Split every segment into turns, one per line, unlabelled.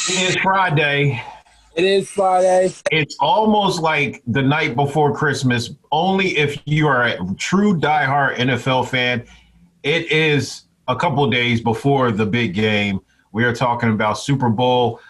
It is Friday.
It is Friday.
It's almost like the night before Christmas, only if you are a true diehard NFL fan. It is a couple of days before the big game. We are talking about Super Bowl.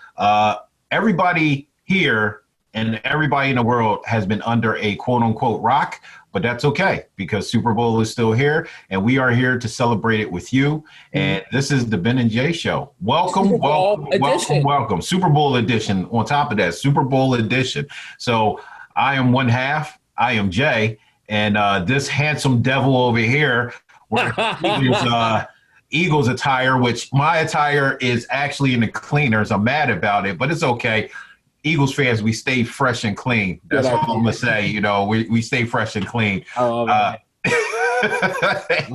Everybody here and everybody in the world has been under a quote unquote rock, but that's okay because Super Bowl is still here and we are here to celebrate it with you. And this is the Ben and Jay Show. Welcome,
Super Bowl
welcome, welcome,
edition.
welcome. Super Bowl edition. On top of that, Super Bowl edition. So I am one half. I am Jay. And this handsome devil over here wearing Eagles attire, which my attire is actually in the cleaners. I'm mad about it, but it's okay. Eagles fans, we stay fresh and clean. That's what I'm gonna say. You know, we stay fresh and clean. And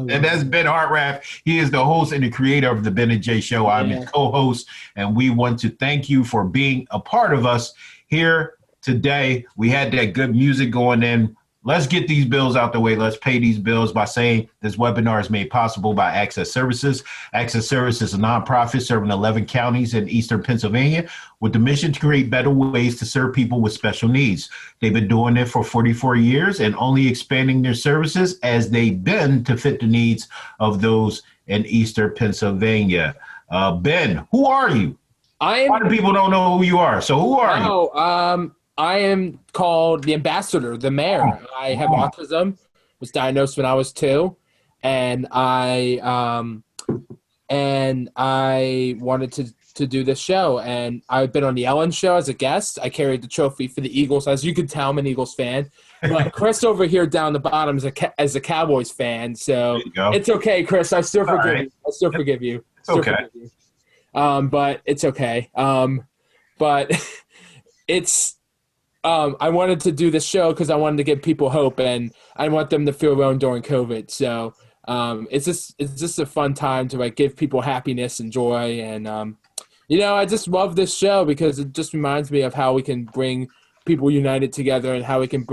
that's Ben Hartraff. He is the host and the creator of the Ben and Jay Show. I'm his co-host, and we want to thank you for being a part of us here today. We had that good music going in. Let's get these bills out the way. Let's pay these bills by saying this webinar is made possible by Access Services. Access Services is a nonprofit serving 11 counties in eastern Pennsylvania with the mission to create better ways to serve people with special needs. They've been doing it for 44 years and only expanding their services as they bend to fit the needs of those in eastern Pennsylvania. Ben, who are you? A lot of people don't know who you are. So who are you?
I am called the ambassador, the mayor. I have autism. Was diagnosed when I was 2, and I wanted to do this show. And I've been on the Ellen Show as a guest. I carried the trophy for the Eagles, as you can tell. I'm an Eagles fan. But Chris over here down the bottom is a Cowboys fan. So it's okay, Chris. I still forgive you. I still forgive you.
It's okay.
But it's okay. But it's. I wanted to do this show because I wanted to give people hope, and I want them to feel well during COVID. So it's just a fun time to give people happiness and joy, and I just love this show because it just reminds me of how we can bring people united together and how we can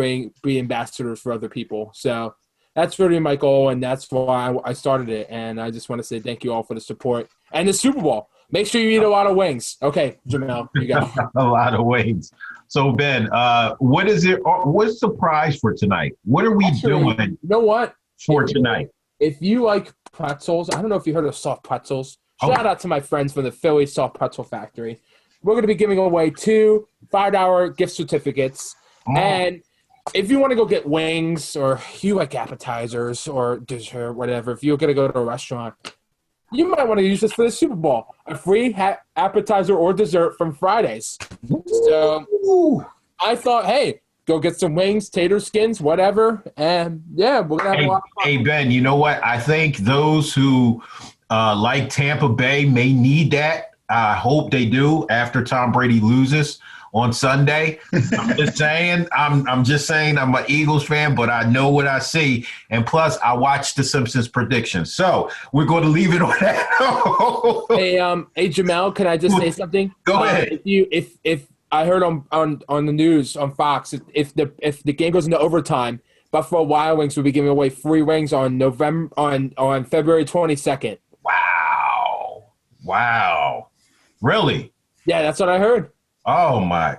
be ambassadors for other people. So that's really my goal, and that's why I started it. And I just want to say thank you all for the support and the Super Bowl. Make sure you eat a lot of wings. Okay, Jamel, you go.
A lot of wings. So Ben, what's the prize for tonight? What are we doing?
You know what?
For tonight?
If you like pretzels, I don't know if you heard of soft pretzels. Shout out to my friends from the Philly Soft Pretzel Factory. We're going to be giving away 2 $5 gift certificates. And if you want to go get wings or you like appetizers or dessert, whatever, if you're going to go to a restaurant, you might want to use this for the Super Bowl. A free appetizer or dessert from Fridays. So I thought, hey, go get some wings, tater skins, whatever. And, yeah, we're going to have a lot of fun.
Hey, Ben, you know what? I think those who like Tampa Bay may need that. I hope they do after Tom Brady loses on Sunday. I'm just saying. I'm just saying. I'm an Eagles fan, but I know what I see, and plus, I watched the Simpsons predictions. So we're going to leave it on that.
Hey, Jamel, can I just say something?
Go ahead.
If I heard on the news on Fox, if the game goes into overtime, Buffalo Wild Wings will be giving away free wings on February 22nd.
Wow. Really?
Yeah, that's what I heard.
Oh, my.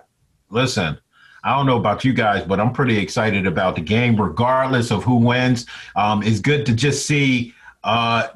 Listen, I don't know about you guys, but I'm pretty excited about the game, regardless of who wins. It's good to just see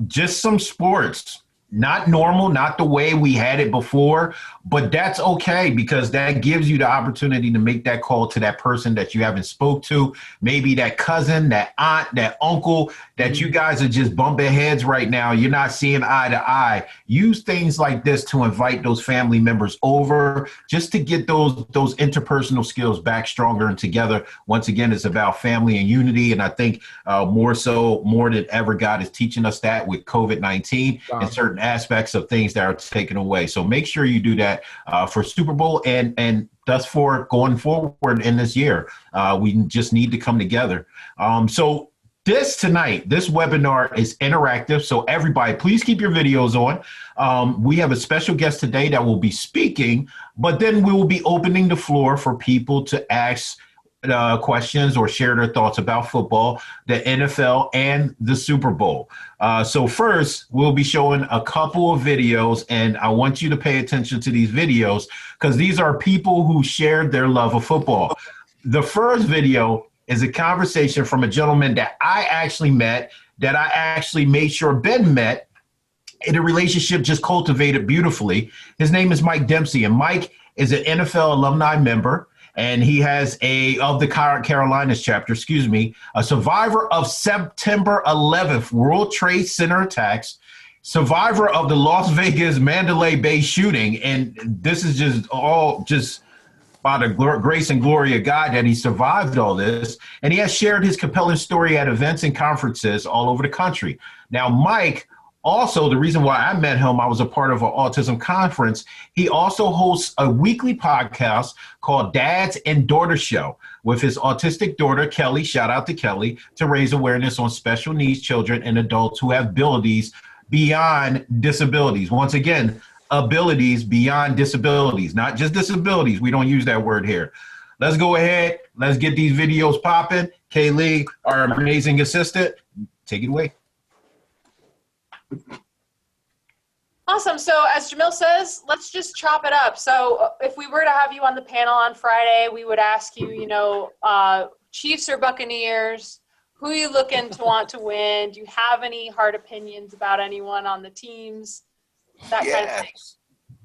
just some sports. Not normal, not the way we had it before, but that's okay because that gives you the opportunity to make that call to that person that you haven't spoke to, maybe that cousin, that aunt, that uncle, that you guys are just bumping heads right now. You're not seeing eye to eye. Use things like this to invite those family members over just to get those interpersonal skills back stronger and together. Once again, it's about family and unity, and I think more than ever, God is teaching us that with COVID-19 and certain aspects of things that are taken away. So make sure you do that for Super Bowl and thus for going forward in this year. We just need to come together. So this webinar is interactive. So everybody, please keep your videos on. We have a special guest today that will be speaking, but then we will be opening the floor for people to ask questions or share their thoughts about football, the NFL, and the Super Bowl. So first, we'll be showing a couple of videos, and I want you to pay attention to these videos because these are people who shared their love of football. The first video is a conversation from a gentleman that I actually met, that I actually made sure Ben met, and a relationship just cultivated beautifully. His name is Mike Dempsey, and Mike is an NFL alumni member. And he has of the Carolinas chapter, a survivor of September 11th World Trade Center attacks, survivor of the Las Vegas Mandalay Bay shooting. And this is just by the grace and glory of God that he survived all this. And he has shared his compelling story at events and conferences all over the country. Now, Mike, also, the reason why I met him, I was a part of an autism conference. He also hosts a weekly podcast called Dads and Daughter Show with his autistic daughter, Kelly, shout out to Kelly, to raise awareness on special needs children and adults who have abilities beyond disabilities. Once again, abilities beyond disabilities, not just disabilities. We don't use that word here. Let's go ahead. Let's get these videos popping. Kaylee, our amazing assistant, take it away.
Awesome. So as Jamil says, let's just chop it up. So if we were to have you on the panel on Friday, we would ask you, Chiefs or Buccaneers, who are you looking to want to win? Do you have any hard opinions about anyone on the teams? That kind of thing.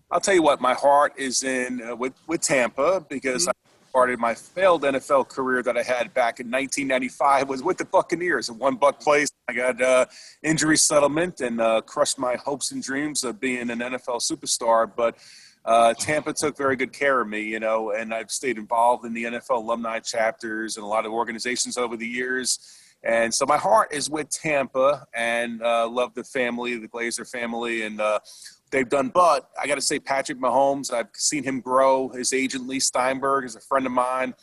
I'll tell you what, my heart is in with Tampa because I started my failed NFL career that I had back in 1995 was with the Buccaneers. In one buck place, I got injury settlement and crushed my hopes and dreams of being an NFL superstar. But Tampa took very good care of me, and I've stayed involved in the NFL alumni chapters and a lot of organizations over the years. And so my heart is with Tampa and love the family, the Glazer family, and they've done. But I got to say, Patrick Mahomes, I've seen him grow. His agent, Lee Steinberg, is a friend of mine.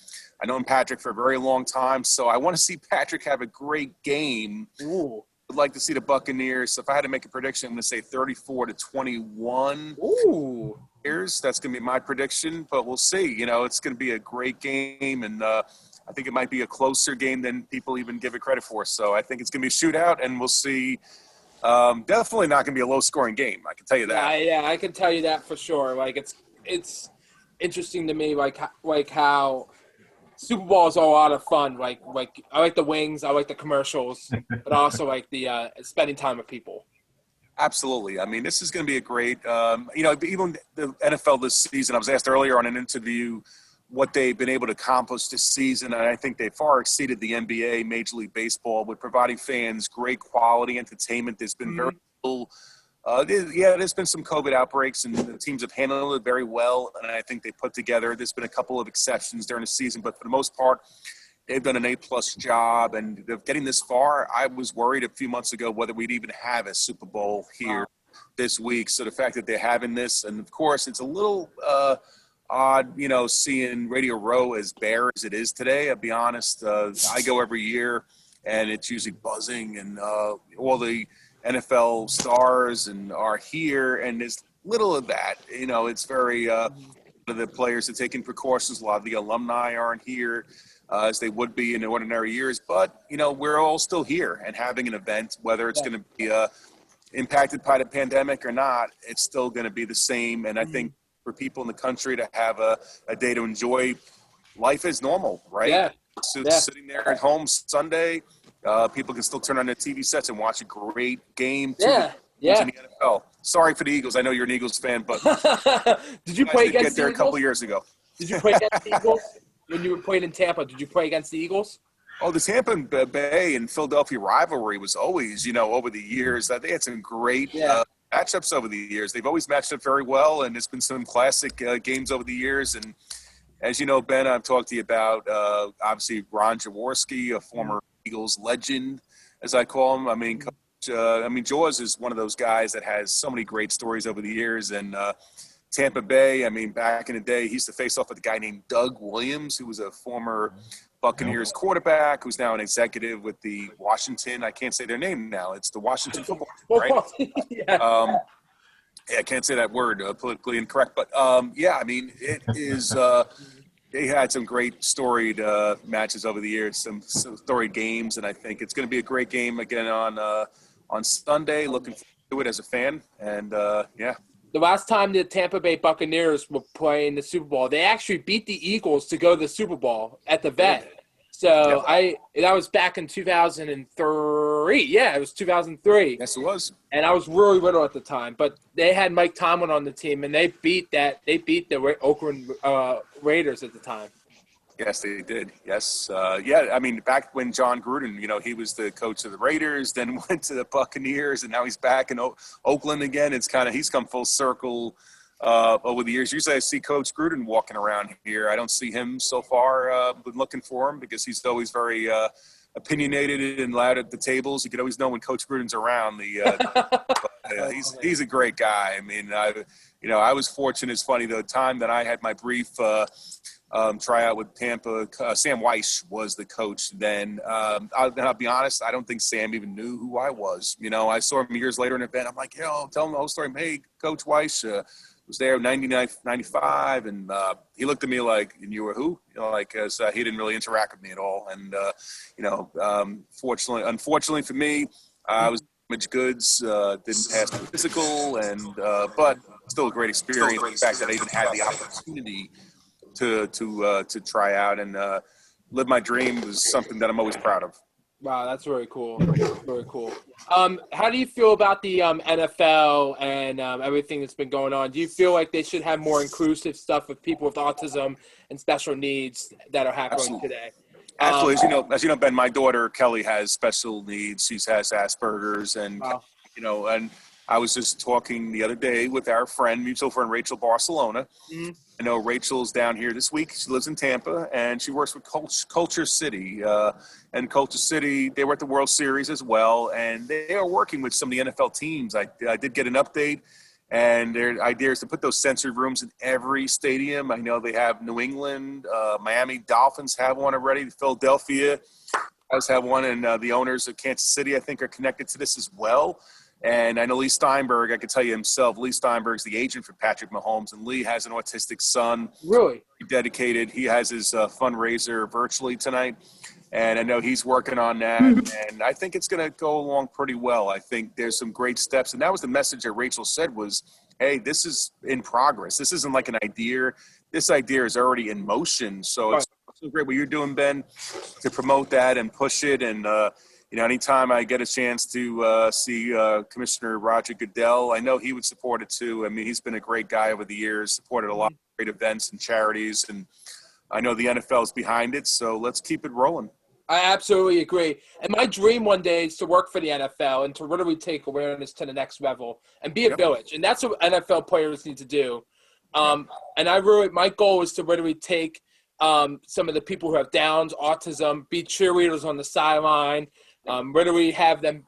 I known Patrick for a very long time. So I want to see Patrick have a great game.
Ooh.
I'd like to see the Buccaneers. So if I had to make a prediction, I'm going to say 34-21.
Ooh.
That's going to be my prediction. But we'll see. It's going to be a great game. And I think it might be a closer game than people even give it credit for. So I think it's going to be a shootout, and we'll see. Definitely not going to be a low-scoring game. I can tell you that.
Yeah, I can tell you that for sure. Like it's interesting to me, like how Super Bowl is a lot of fun. Like I like the wings, I like the commercials, but I also like the spending time with people.
Absolutely. I mean, this is going to be a great. Even the NFL this season. I was asked earlier on an interview what they've been able to accomplish this season, and I think they far exceeded the NBA, Major League Baseball, with providing fans great quality entertainment. There's been very little there's been some COVID outbreaks, and the teams have handled it very well, and I think they put together – there's been a couple of exceptions during the season, but for the most part, they've done an A-plus job, and getting this far, I was worried a few months ago whether we'd even have a Super Bowl here this week. So the fact that they're having this, and, of course, it's a little odd, seeing Radio Row as bare as it is today. I'll be honest. I go every year, and it's usually buzzing, and all the NFL stars are here, and there's little of that. It's very the players are taking precautions. A lot of the alumni aren't here as they would be in ordinary years. But, we're all still here and having an event, whether it's going to be impacted by the pandemic or not, it's still going to be the same. And I think for people in the country to have a day to enjoy life as normal, right?
Yeah.
Sitting there at home Sunday, people can still turn on their TV sets and watch a great game.
Yeah.
In the NFL. Sorry for the Eagles. I know you're an Eagles fan, but
did you play against
get there
the
a couple years ago?
Did you play against the Eagles when you were playing in Tampa? Did you play against the Eagles?
Oh, the Tampa Bay and Philadelphia rivalry was always, over the years. They had some great matchups over the years. They've always matched up very well, and there's been some classic games over the years. And as you know, Ben, I've talked to you about obviously Ron Jaworski, a former Eagles legend, as I call him. Jaws is one of those guys that has so many great stories over the years. And Tampa Bay, back in the day, he used to face off with a guy named Doug Williams, who was a former Buccaneers quarterback, who's now an executive with the Washington. I can't say their name now. It's the Washington football team, right? I can't say that word, politically incorrect. But, it is they had some great storied matches over the years, some storied games, and I think it's going to be a great game again on Sunday. Looking forward to it as a fan, and yeah.
The last time the Tampa Bay Buccaneers were playing the Super Bowl, they actually beat the Eagles to go to the Super Bowl at the Vet. So that was back in 2003. Yeah, it was 2003.
Yes, it was.
And I was really little at the time, but they had Mike Tomlin on the team, and they beat the Oakland Raiders at the time.
Yes, they did. Yes. Yeah, I mean, back when John Gruden, he was the coach of the Raiders, then went to the Buccaneers, and now he's back in Oakland again. It's he's come full circle over the years. Usually I see Coach Gruden walking around here. I don't see him so far. Been looking for him because he's always very opinionated and loud at the tables. You could always know when Coach Gruden's around. He's a great guy. I mean, I was fortunate. It's funny, the time that I had my brief tryout with Tampa, Sam Weiss was the coach then. I'll be honest, I don't think Sam even knew who I was. I saw him years later in an event. I'm like, tell him the whole story. Hey, Coach Weiss was there 99, 95, and he looked at me like, and you were who? Because he didn't really interact with me at all. And, unfortunately for me, I was damaged goods, didn't pass the physical, and but still a great experience. The fact that I even had the opportunity to try out and live my dream was something that I'm always proud of.
Wow, that's very cool. Very cool. How do you feel about the NFL and everything that's been going on? Do you feel like they should have more inclusive stuff with people with autism and special needs that are happening today?
Absolutely. As you know, Ben, my daughter Kelly has special needs. She has Asperger's, and
wow.
And I was just talking the other day with our mutual friend Rachel Barcelona. Mm-hmm. I know Rachel's down here this week. She lives in Tampa, and she works with Culture City. And Culture City, they were at the World Series as well, and they are working with some of the NFL teams. I did get an update, and their idea is to put those sensory rooms in every stadium. I know they have New England, Miami Dolphins have one already. Philadelphia does have one, and the owners of Kansas City, I think, are connected to this as well. And I know Lee Steinberg, I can tell you himself, Lee Steinberg's the agent for Patrick Mahomes, and Lee has an autistic son.
Really?
Dedicated. He has his fundraiser virtually tonight, and I know he's working on that, and I think it's going to go along pretty well. I think there's some great steps, and that was the message that Rachel said was, hey, this is in progress. This isn't like an idea. This idea is already in motion, so it's so great what you're doing, Ben, to promote that and push it, and anytime I get a chance to see Commissioner Roger Goodell, I know he would support it too. I mean, he's been a great guy over the years, supported a lot of great events and charities, and I know the NFL is behind it, so let's keep it rolling.
I absolutely agree. And my dream one day is to work for the NFL and to really take awareness to the next level and be a village. And that's what NFL players need to do. And my goal is to really take some of the people who have Downs, autism, be cheerleaders on the sideline, whether we have them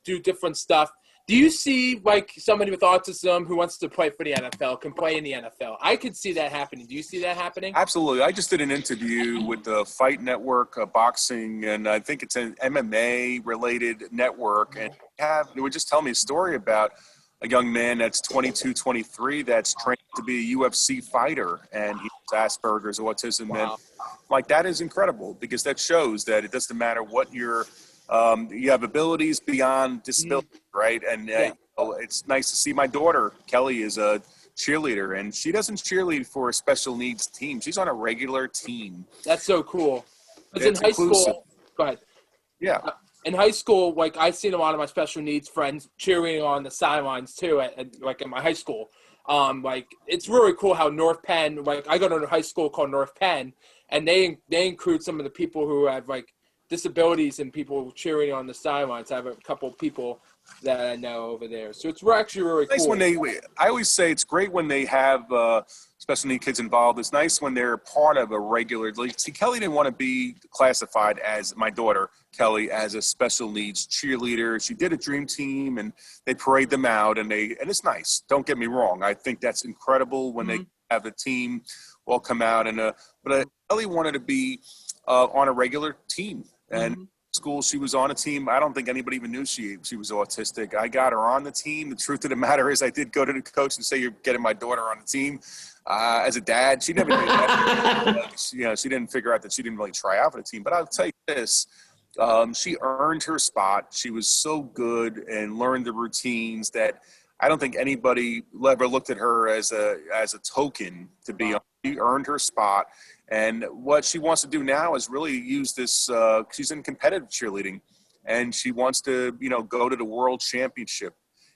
do different stuff. Do you see like somebody with autism who wants to play for the NFL can play in the NFL? I could see that happening. Do you see that happening?
Absolutely. I just did an interview with the Fight Network, boxing, and I think it's an MMA-related network. And they would just tell me a story about a young man that's 22, 23 that's trained to be a UFC fighter, and he has Asperger's, autism. Wow. And like that is incredible because that shows that it doesn't matter what you have abilities beyond disability, right? And it's nice to see my daughter, Kelly, is a cheerleader, and she doesn't cheerlead for a special needs team. She's on a regular team.
That's so cool. Because in high school, go ahead.
Yeah.
In high school, like I've seen a lot of my special needs friends cheering on the sidelines too, like in my high school. Like it's really cool how North Penn, like I go to a high school called North Penn, and they include some of the people who have like disabilities and people cheering on the sidelines. I have a couple of people that I know over there. So it's actually really cool.
When I always say it's great when they have special need kids involved. It's nice when they're part of a regular league. See, Kelly didn't want to be classified as, my daughter, Kelly, as a special needs cheerleader. She did a dream team, and they parade them out, and it's nice. Don't get me wrong. I think that's incredible when they have a team all come out. But Kelly wanted to be on a regular team. And school, she was on a team. I don't think anybody even knew she was autistic. I got her on the team. The truth of the matter is I did go to the coach and say, you're getting my daughter on the team. As a dad, she never did that. She didn't figure out that she didn't really try out for the team. But I'll tell you this, she earned her spot. She was so good and learned the routines that I don't think anybody ever looked at her as a token to be on. She earned her spot. And what she wants to do now is really use this. She's in competitive cheerleading, and she wants to, go to the world championship.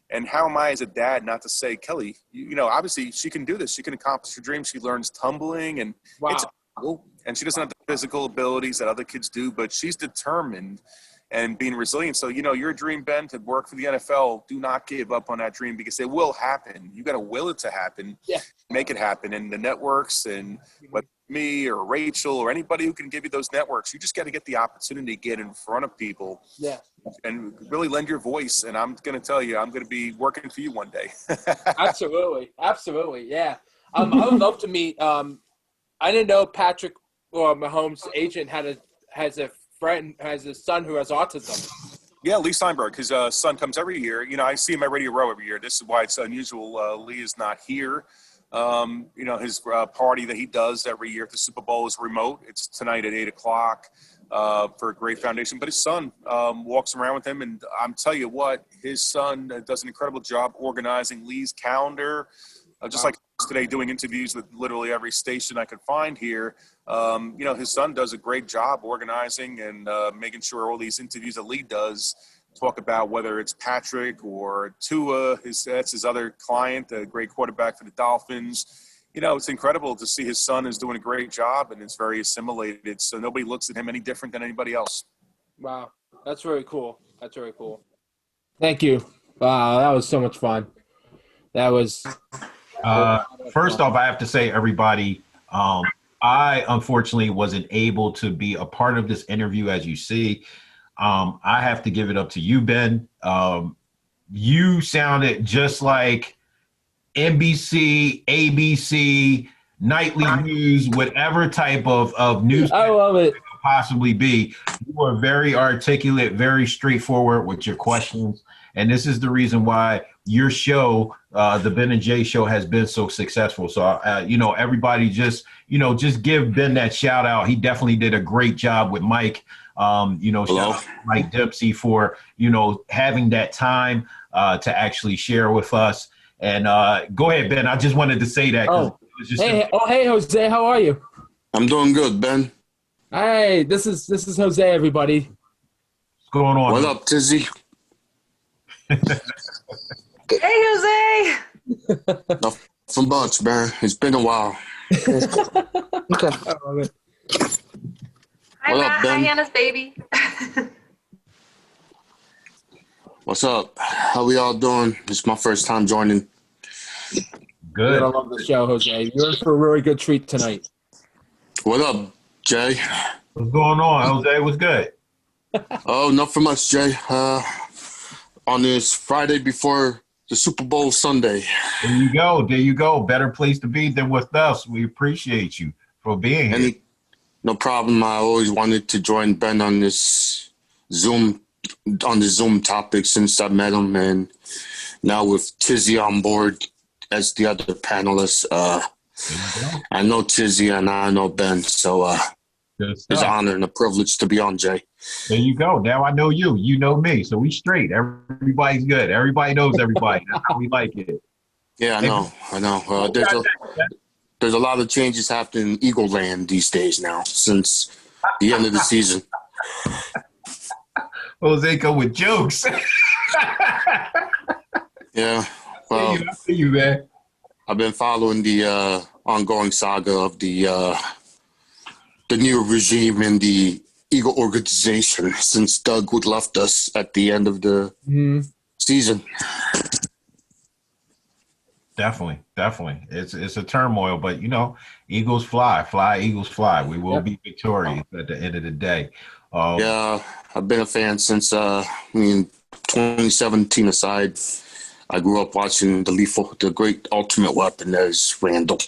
And how am I as a dad not to say, Kelly, obviously she can do this. She can accomplish her dreams. She learns tumbling, and it's cool. And she doesn't have the physical abilities that other kids do, but she's determined and being resilient. So, your dream, Ben, to work for the NFL, do not give up on that dream, because it will happen. You got to will it to happen, make it happen. And the networks, and whether me or Rachel or anybody who can give you those networks, you just got to get the opportunity to get in front of people and really lend your voice. And I'm going to tell you, I'm going to be working for you one day.
Absolutely. Yeah. I would love to meet, I didn't know Patrick or Mahomes' agent has a son who has autism.
Yeah, Lee Steinberg. His son comes every year. I see him at Radio Row every year. This is why it's unusual. Lee is not here. His party that he does every year at the Super Bowl is remote. It's tonight at 8:00 for a great foundation. But his son walks around with him, and I'm telling you what, his son does an incredible job organizing Lee's calendar. Just like today, doing interviews with literally every station I could find here. His son does a great job organizing and making sure all these interviews that Lee does talk about, whether it's Patrick or Tua, that's his other client, a great quarterback for the Dolphins. It's incredible to see his son is doing a great job, and it's very assimilated. So nobody looks at him any different than anybody else.
Wow. That's very cool. Thank you. Wow. That was so much fun. That was.
First off, I have to say, everybody, I unfortunately wasn't able to be a part of this interview, as you see. I have to give it up to you, Ben. You sounded just like NBC, ABC, nightly news, whatever type of news
I love it.
could possibly be. You were very articulate, very straightforward with your questions. And this is the reason why your show, the Ben and Jay show, has been so successful. So, everybody just give Ben that shout out. He definitely did a great job with Mike. Shout out to Mike Dempsey for, having that time to actually share with us. And go ahead, Ben. I just wanted to say that.
Hey, Jose, how are you?
I'm doing good, Ben.
Hey, this is Jose, everybody.
What's going on?
What up, Tizzy?
Hey, Jose.
Nothing much, man. It's been a while.
Hi,
What
Matt.
up, Ben?
Hi, Hannah's baby.
What's up? How we all doing? It's my first time joining.
Good.
I love the show, Jose. You're in for a really good treat tonight.
What up, Jay?
What's going on, Jose? What's good?
Oh, nothing much, Jay. On this Friday before the Super Bowl Sunday.
There you go. Better place to be than with us. We appreciate you for being here.
No problem. I always wanted to join Ben on this Zoom topic since I met him, and now with Tizzy on board as the other panelist, I know Tizzy and I know Ben, so it's an honor and a privilege to be on, Jay.
There you go. Now I know you. You know me. So we straight. Everybody's good. Everybody knows everybody. That's how we like it.
Yeah, I know. There's a lot of changes happening in Eagle Land these days now since the end of the season.
Jose go with jokes.
Yeah. Well,
I see you, man.
I've been following the ongoing saga of the new regime in the Eagle organization since Doug would left us at the end of the season.
Definitely. It's a turmoil, but Eagles fly, Eagles fly. We will be victorious at the end of the day.
Yeah, I've been a fan since 2017 aside. I grew up watching the great ultimate weapon as Randall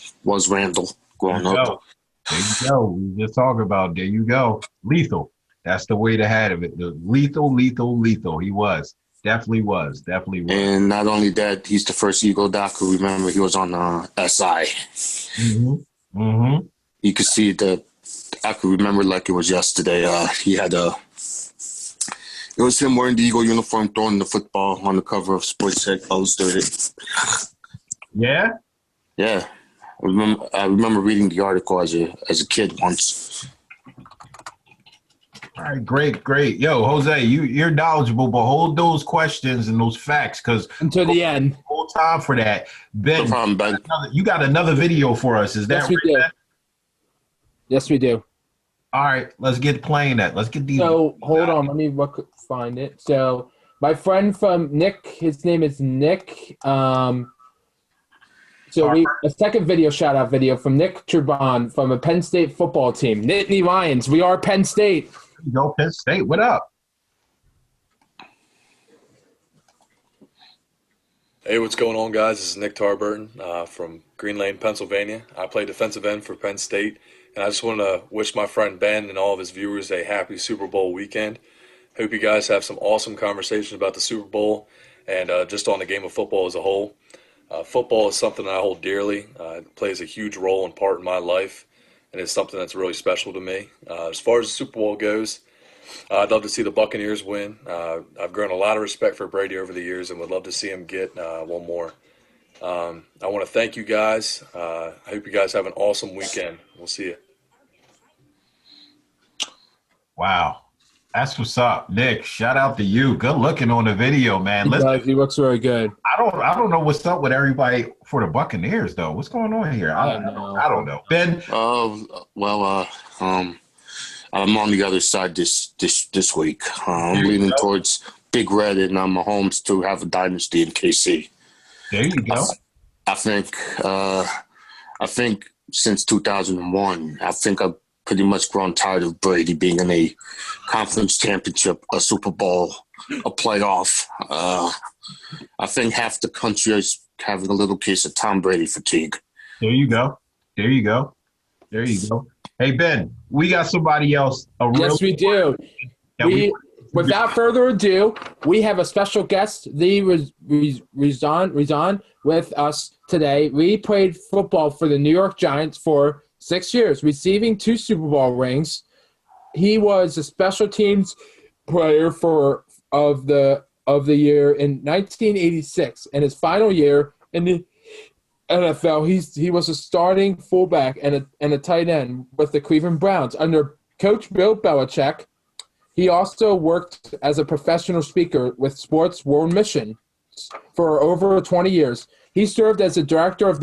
growing up.
There you go. We just talking about, there you go. Lethal. That's the way to have it. The lethal, lethal, lethal. He was. Definitely was. Definitely was.
And not only that, he's the first Eagle doc. Remember, he was on SI.
Mm-hmm. Mm-hmm.
You could see I could remember like it was yesterday. He had it was him wearing the Eagle uniform, throwing the football on the cover of Sports Illustrated.
Yeah?
Yeah. I remember reading the article as a kid once.
All right, great. Yo, Jose, you're knowledgeable, but hold those questions and those facts because
Until the end.
whole time for that. Ben,
No problem, Ben.
you got another video for us. Is that
Yes, we
right,
do.
Ben?
Yes, we do.
All right, let's get playing that. Let's get these.
So hold on, let me find it. So my friend from Nick, his name is Nick. A second video shout out video from Nick Turbon from a Penn State football team. Nittany Lions. We are Penn State.
Go Penn State. What up?
Hey, what's going on, guys? This is Nick Tarburton from Green Lane, Pennsylvania. I play defensive end for Penn State, and I just want to wish my friend Ben and all of his viewers a happy Super Bowl weekend. Hope you guys have some awesome conversations about the Super Bowl and just on the game of football as a whole. Football is something that I hold dearly. It plays a huge role and part in my life, and it's something that's really special to me. As far as the Super Bowl goes, I'd love to see the Buccaneers win. I've grown a lot of respect for Brady over the years and would love to see him get one more. I want to thank you guys. I hope you guys have an awesome weekend. We'll see you.
Wow. That's what's up, Nick. Shout out to you. Good looking on the video, man. Listen,
He looks very good.
I don't know what's up with everybody for the Buccaneers though. What's going on here? I don't know. Ben.
I'm on the other side this week. I'm leaning towards Big Red and Mahomes to have a dynasty in KC.
There you go.
I think since 2001, I've pretty much grown tired of Brady being in a conference championship, a Super Bowl, a playoff. I think half the country is having a little case of Tom Brady fatigue.
There you go. Hey, Ben, we got somebody else.
Yes, we do. Without further ado, we have a special guest, Lee Rouson, with us today. Lee played football for the New York Giants for 6 years, receiving 2 Super Bowl rings. He was a special teams player of the year in 1986. In his final year in the NFL, he was a starting fullback and a tight end with the Cleveland Browns under Coach Bill Belichick. He also worked as a professional speaker with Sports World Mission for over 20 years. He served as the director of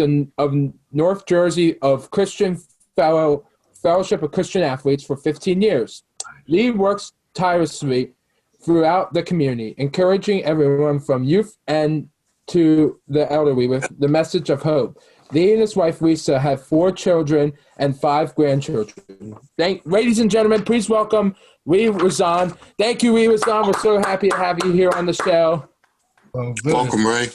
North Jersey of Christian Fellowship of Christian Athletes for 15 years. Lee works tirelessly throughout the community, encouraging everyone from youth and to the elderly with the message of hope. Lee and his wife Lisa have 4 children and 5 grandchildren. Ladies and gentlemen, please welcome Lee Rouson. Thank you, Lee Rouson. We're so happy to have you here on the show.
Welcome, Ray.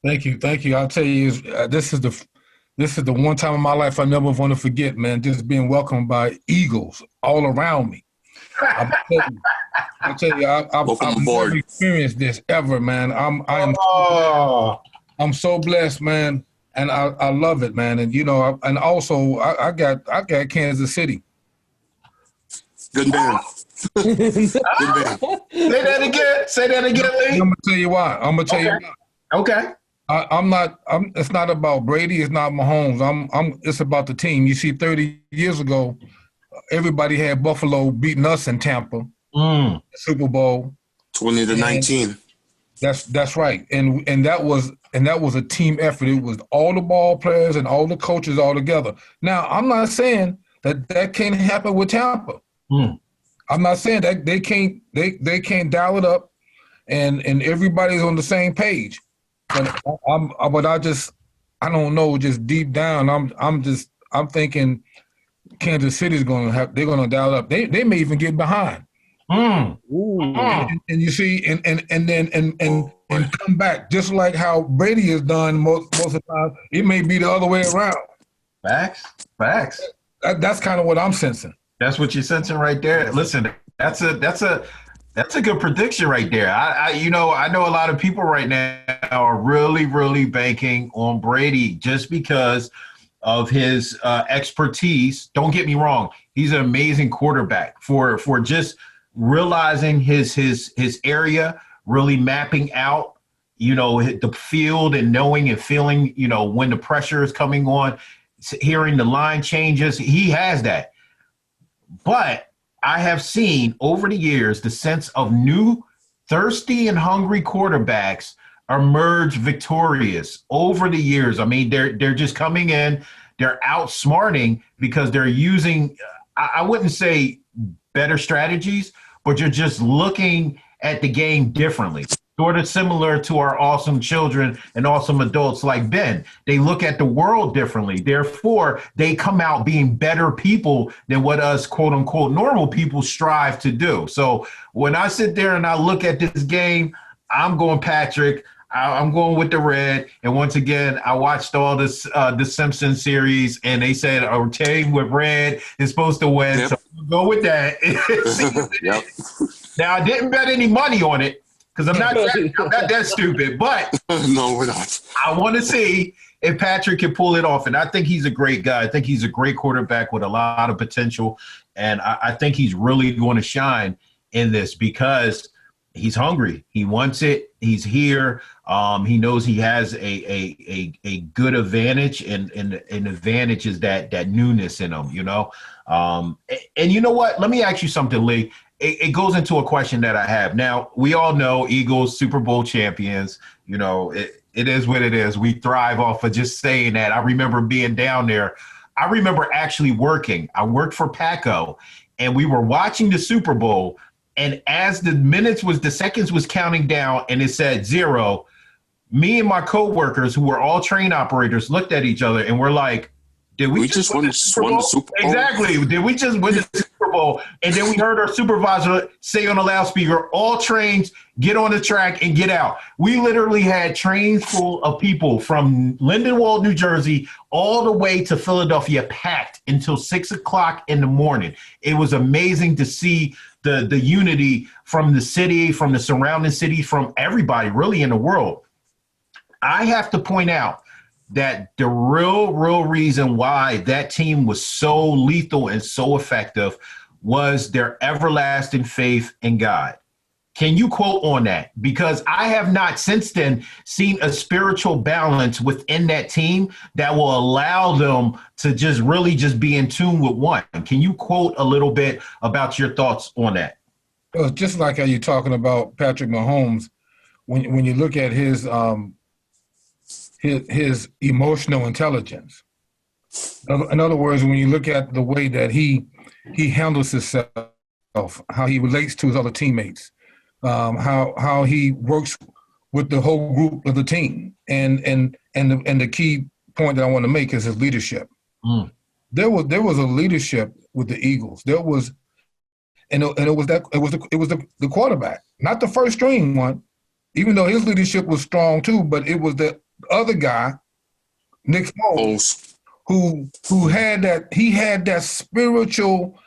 Thank you. I'll tell you, this is the one time in my life I never want to forget, man. Just being welcomed by eagles all around me. I'll tell you, I've never experienced this ever, man. I'm so blessed, man, and I love it, man. And and also I got Kansas City.
Good man. Good man.
Say that again, Lee.
I'm gonna tell you why.
Okay.
It's not about Brady. It's not Mahomes. It's about the team. You see, 30 years ago, everybody had Buffalo beating us in Tampa, Super Bowl,
20-19.
That's right, and that was a team effort. It was all the ball players and all the coaches all together. Now, I'm not saying that can't happen with Tampa. I'm not saying that they can't dial it up, and everybody's on the same page. But I don't know. Just deep down, I'm thinking Kansas City's they're gonna dial up. They may even get behind. And you see, and come back just like how Brady has done most of the time. It may be the other way around.
Facts.
That's kind of what I'm sensing.
That's what you're sensing right there. Listen, That's a good prediction right there. I know a lot of people right now are really, really banking on Brady just because of his expertise. Don't get me wrong; he's an amazing quarterback for just realizing his area, really mapping out, the field and knowing and feeling, when the pressure is coming on, hearing the line changes. He has that, but I have seen over the years the sense of new, thirsty and hungry quarterbacks emerge victorious over the years. I mean, they're just coming in, they're outsmarting because they're using, I wouldn't say better strategies, but you're just looking at the game differently. Sort of similar to our awesome children and awesome adults like Ben. They look at the world differently. Therefore, they come out being better people than what us quote unquote normal people strive to do. So when I sit there and I look at this game, I'm going Patrick. I'm going with the red. And once again, I watched all this the Simpsons series, and they said a team with red is supposed to win. Yep. So I'll go with that. Yep. Now, I didn't bet any money on it, because I'm not that stupid, but
no, we're not.
I want to see if Patrick can pull it off. And I think he's a great guy. I think he's a great quarterback with a lot of potential. And I think he's really going to shine in this because he's hungry. He wants it. He's here. He knows he has a good advantage, and advantage is that newness in him, And you know what? Let me ask you something, Lee. It goes into a question that I have. Now, we all know Eagles, Super Bowl champions. It is what it is. We thrive off of just saying that. I remember being down there. I remember actually working. I worked for Paco, and we were watching the Super Bowl. And as the seconds was counting down and it said 0, me and my coworkers, who were all train operators, looked at each other and we're like, did we just win the Super Bowl? Exactly. Did we just win the Super Bowl? And then we heard our supervisor say on the loudspeaker, all trains get on the track and get out. We literally had trains full of people from Lindenwold, New Jersey, all the way to Philadelphia, packed until 6 o'clock in the morning. It was amazing to see the unity from the city, from the surrounding cities, from everybody really in the world. I have to point out that the real reason why that team was so lethal and so effective was their everlasting faith in God. Can you quote on that? Because I have not since then seen a spiritual balance within that team that will allow them to just really just be in tune with one. Can you quote a little bit about your thoughts on that?
Well, just like how you're talking about Patrick Mahomes, when you look at his emotional intelligence. In other words, when you look at the way that he handles himself, how he relates to his other teammates, how he works with the whole group of the team, and the key point that I want to make is his leadership. There was a leadership with the Eagles. There was, and it was the quarterback, not the first string one, even though his leadership was strong too, but it was the other guy, Nick Foles, who had that spiritual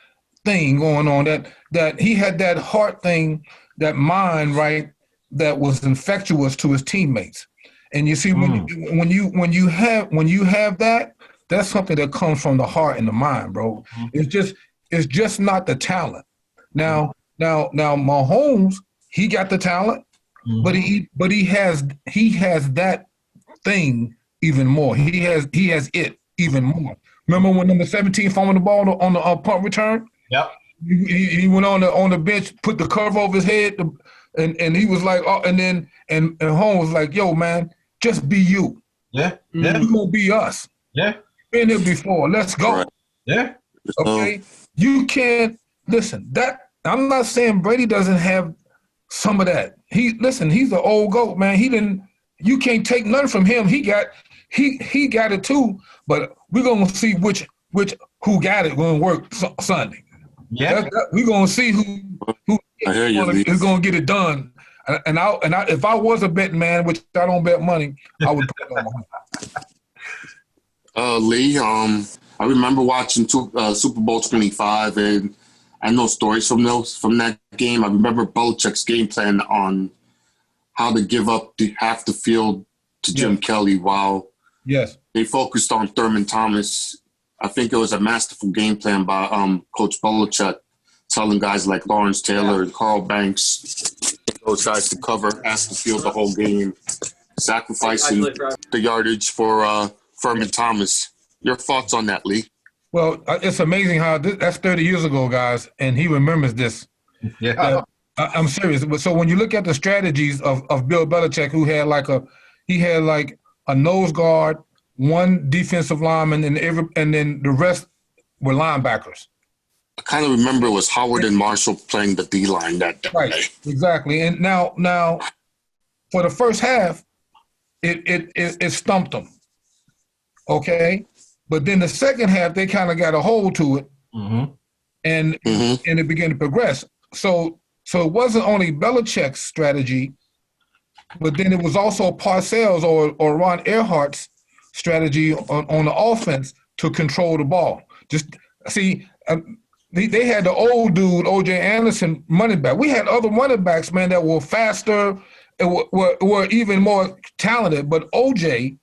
thing going on, that he had that heart thing, that mind, right, that was infectious to his teammates. And you see, when you have that, that's something that comes from the heart and the mind, bro. It's just not the talent. Now Mahomes, he got the talent, but he has that thing even more. He has it even more. Remember when number 17 fumbled the ball on the punt return?
Yep.
He went on the bench, put the cover over his head, and he was like, oh, and Holmes was like, yo, man, just be you.
Yeah.
You gonna be us.
Yeah.
Been here before. Let's go.
Right.
Yeah.
Okay. You can't listen. That I'm not saying Brady doesn't have some of that. He's an old goat, man. You can't take none from him. He got it too, but we're gonna see who got it gonna work Sunday.
Yeah.
We're gonna see who is gonna get it done. And if I was a betting man, which I don't bet money, I would put it on.
Lee, I remember watching Super Bowl 25, and I know stories from that game. I remember Belichick's game plan on how to give up half the field to Jim Kelly while they focused on Thurman Thomas. I think it was a masterful game plan by Coach Belichick, telling guys like Lawrence Taylor and Carl Banks, those guys to cover half the field the whole game, sacrificing the yardage for Thurman Thomas. Your thoughts on that, Lee?
Well, it's amazing how that's 30 years ago, guys, and he remembers this.
Yeah.
I'm serious. So when you look at the strategies of Bill Belichick, who had like a nose guard, one defensive lineman, and then the rest were linebackers.
I kind of remember it was Howard and Marshall playing the D line that day.
Right, exactly. And now for the first half, it stumped them. Okay, but then the second half they kind of got a hold to it, and it began to progress. So it wasn't only Belichick's strategy, but then it was also Parcells or Ron Earhart's strategy on the offense to control the ball. Just see, they had the old dude, O.J. Anderson, running back. We had other running backs, man, that were faster and were even more talented, but O.J.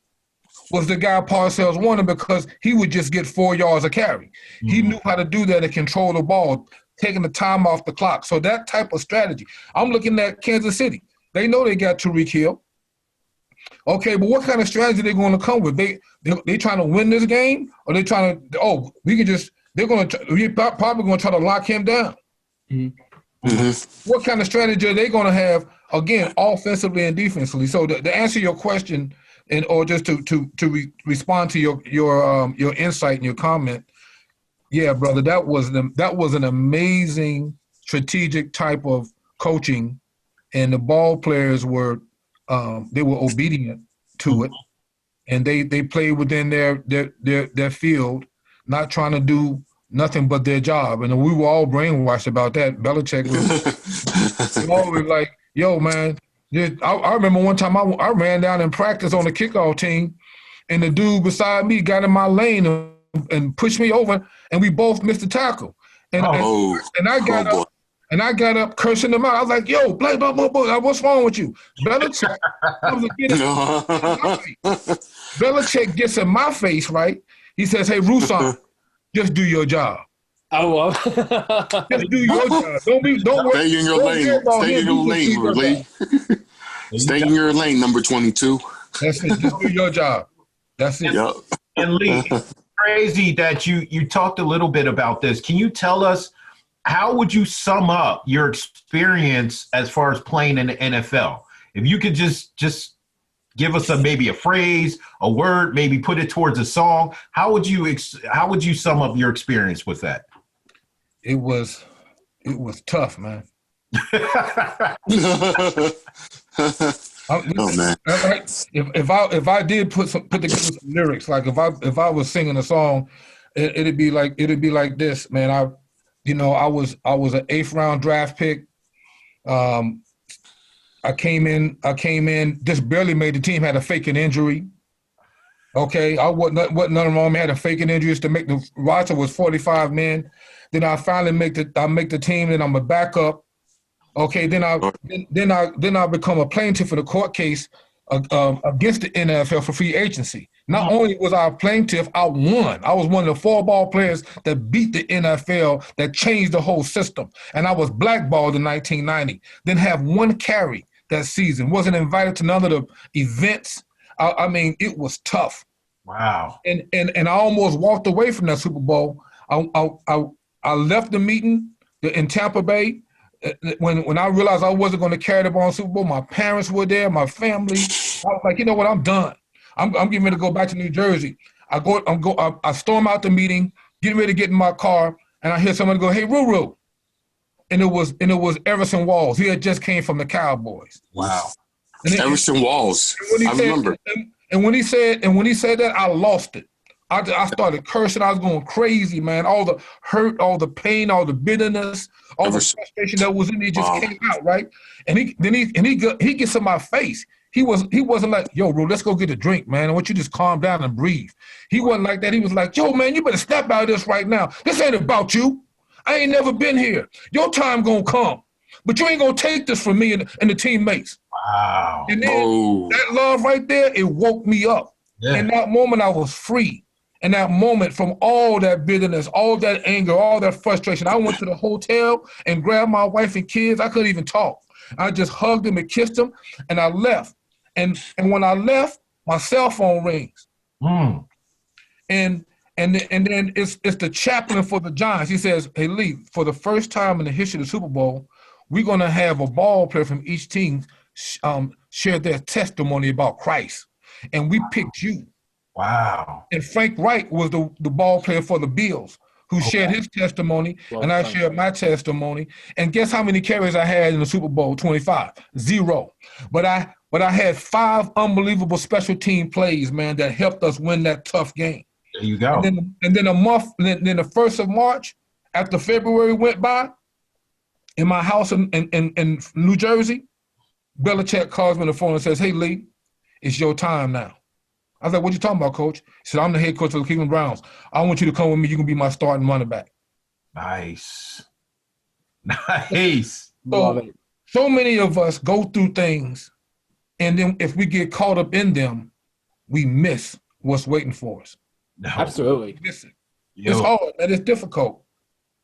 was the guy Parcells wanted because he would just get 4 yards a carry. He knew how to do that and control the ball, taking the time off the clock. So that type of strategy. I'm looking at Kansas City. They know they got Tyreek Hill. Okay, but what kind of strategy are they going to come with? They trying to win this game, or they trying to? We're probably going to try to lock him down. What kind of strategy are they going to have again, offensively and defensively? So to answer your question, or just to respond to your insight and your comment, yeah, brother, that was an amazing strategic type of coaching, and the ball players were obedient to it, and they played within their field, not trying to do nothing but their job. And we were all brainwashed about that. Belichick was always like, yo, man, I remember one time I ran down in practice on the kickoff team, and the dude beside me got in my lane and pushed me over, and we both missed the tackle. And I got up cursing him out. I was like, yo, blah, blah, blah, blah. What's wrong with you? Belichick gets in my face, right? He says, hey, Rouson, just do your job.
Oh, well.
Just do your job. Don't worry.
Stay in your lane. Stay in your lane, Lee. Stay in your lane, number 22.
That's it. Just do your job. That's it.
Yep.
And Lee, it's crazy that you talked a little bit about this. Can you tell us, how would you sum up your experience as far as playing in the NFL? If you could just give us maybe a phrase, a word, maybe put it towards a song, how would you sum up your experience with that?
It was tough, man.
Oh man!
If I did put together some lyrics, like if I was singing a song, it'd be like this, man. I was an 8th round draft pick. I came in, just barely made the team. Had a faking injury. Okay, I wasn't nothing wrong. I had a faking injury to make the roster was 45 men. Then I finally make the team, and I'm a backup. Okay, then I become a plaintiff in a court case against the NFL for free agency. Not only was I a plaintiff, I won. I was one of the 4 ball players that beat the NFL, that changed the whole system. And I was blackballed in 1990. Didn't have 1 carry that season. Wasn't invited to none of the events. I mean, it was tough.
Wow.
And I almost walked away from that Super Bowl. I left the meeting in Tampa Bay. When I realized I wasn't going to carry the ball in Super Bowl, my parents were there, my family. I was like, you know what, I'm done. I'm getting ready to go back to New Jersey. I storm out the meeting, getting ready to get in my car, and I hear somebody go, "Hey, Ruru," and it was Everson Walls. He had just came from the Cowboys.
Wow.
Everson Walls. I remember.
And when he said that, I lost it. I started cursing. I was going crazy, man. All the hurt, all the pain, all the bitterness, all the frustration that was in me just came out, right? And he gets in my face. He wasn't like, yo, bro, let's go get a drink, man. I want you to just calm down and breathe. He wasn't like that. He was like, yo, man, you better step out of this right now. This ain't about you. I ain't never been here. Your time gonna come, but you ain't gonna take this from me and the teammates.
Wow.
And then that love right there, it woke me up.
Yeah.
In that moment, I was free. In that moment, from all that bitterness, all that anger, all that frustration, I went to the hotel and grabbed my wife and kids. I couldn't even talk. I just hugged them and kissed them, and I left. And when I left, my cell phone rings.
Mm.
And then it's the chaplain for the Giants. He says, "Hey, Lee, for the first time in the history of the Super Bowl, we're going to have a ball player from each team share their testimony about Christ. And we picked you."
Wow.
And Frank Wright was the ball player for the Bills, who shared his testimony, and I shared my testimony. And guess how many carries I had in the Super Bowl? 25. 0. But I had 5 unbelievable special team plays, man, that helped us win that tough game.
There you go.
And then the 1st of March, after February went by, in my house in New Jersey, Belichick calls me on the phone and says, "Hey, Lee, it's your time now." I was like, "What you talking about, Coach?" He said, "I'm the head coach of the Cleveland Browns. I want you to come with me. You can be my starting running back."
Nice. Nice.
So many of us go through things, and then if we get caught up in them, we miss what's waiting for us.
No.
Absolutely.
Listen, it's hard, and it's difficult.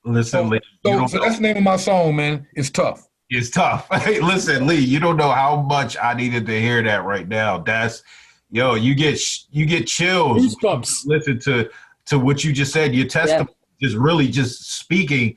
Listen, Lee.
So that's the name of my song, man. It's tough.
It's tough. Hey, listen, Lee, you don't know how much I needed to hear that right now. That's, you get chills.
Goosebumps.
Listen to what you just said. Your testimony is really just speaking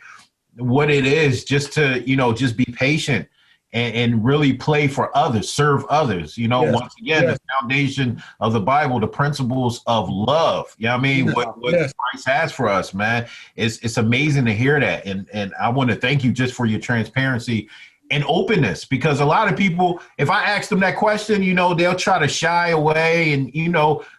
what it is, just to, just be patient and really play for others, serve others. Once again, the foundation of the Bible, the principles of love. What Christ has for us, man. It's amazing to hear that. And I want to thank you just for your transparency and openness, because a lot of people, if I ask them that question, they'll try to shy away, and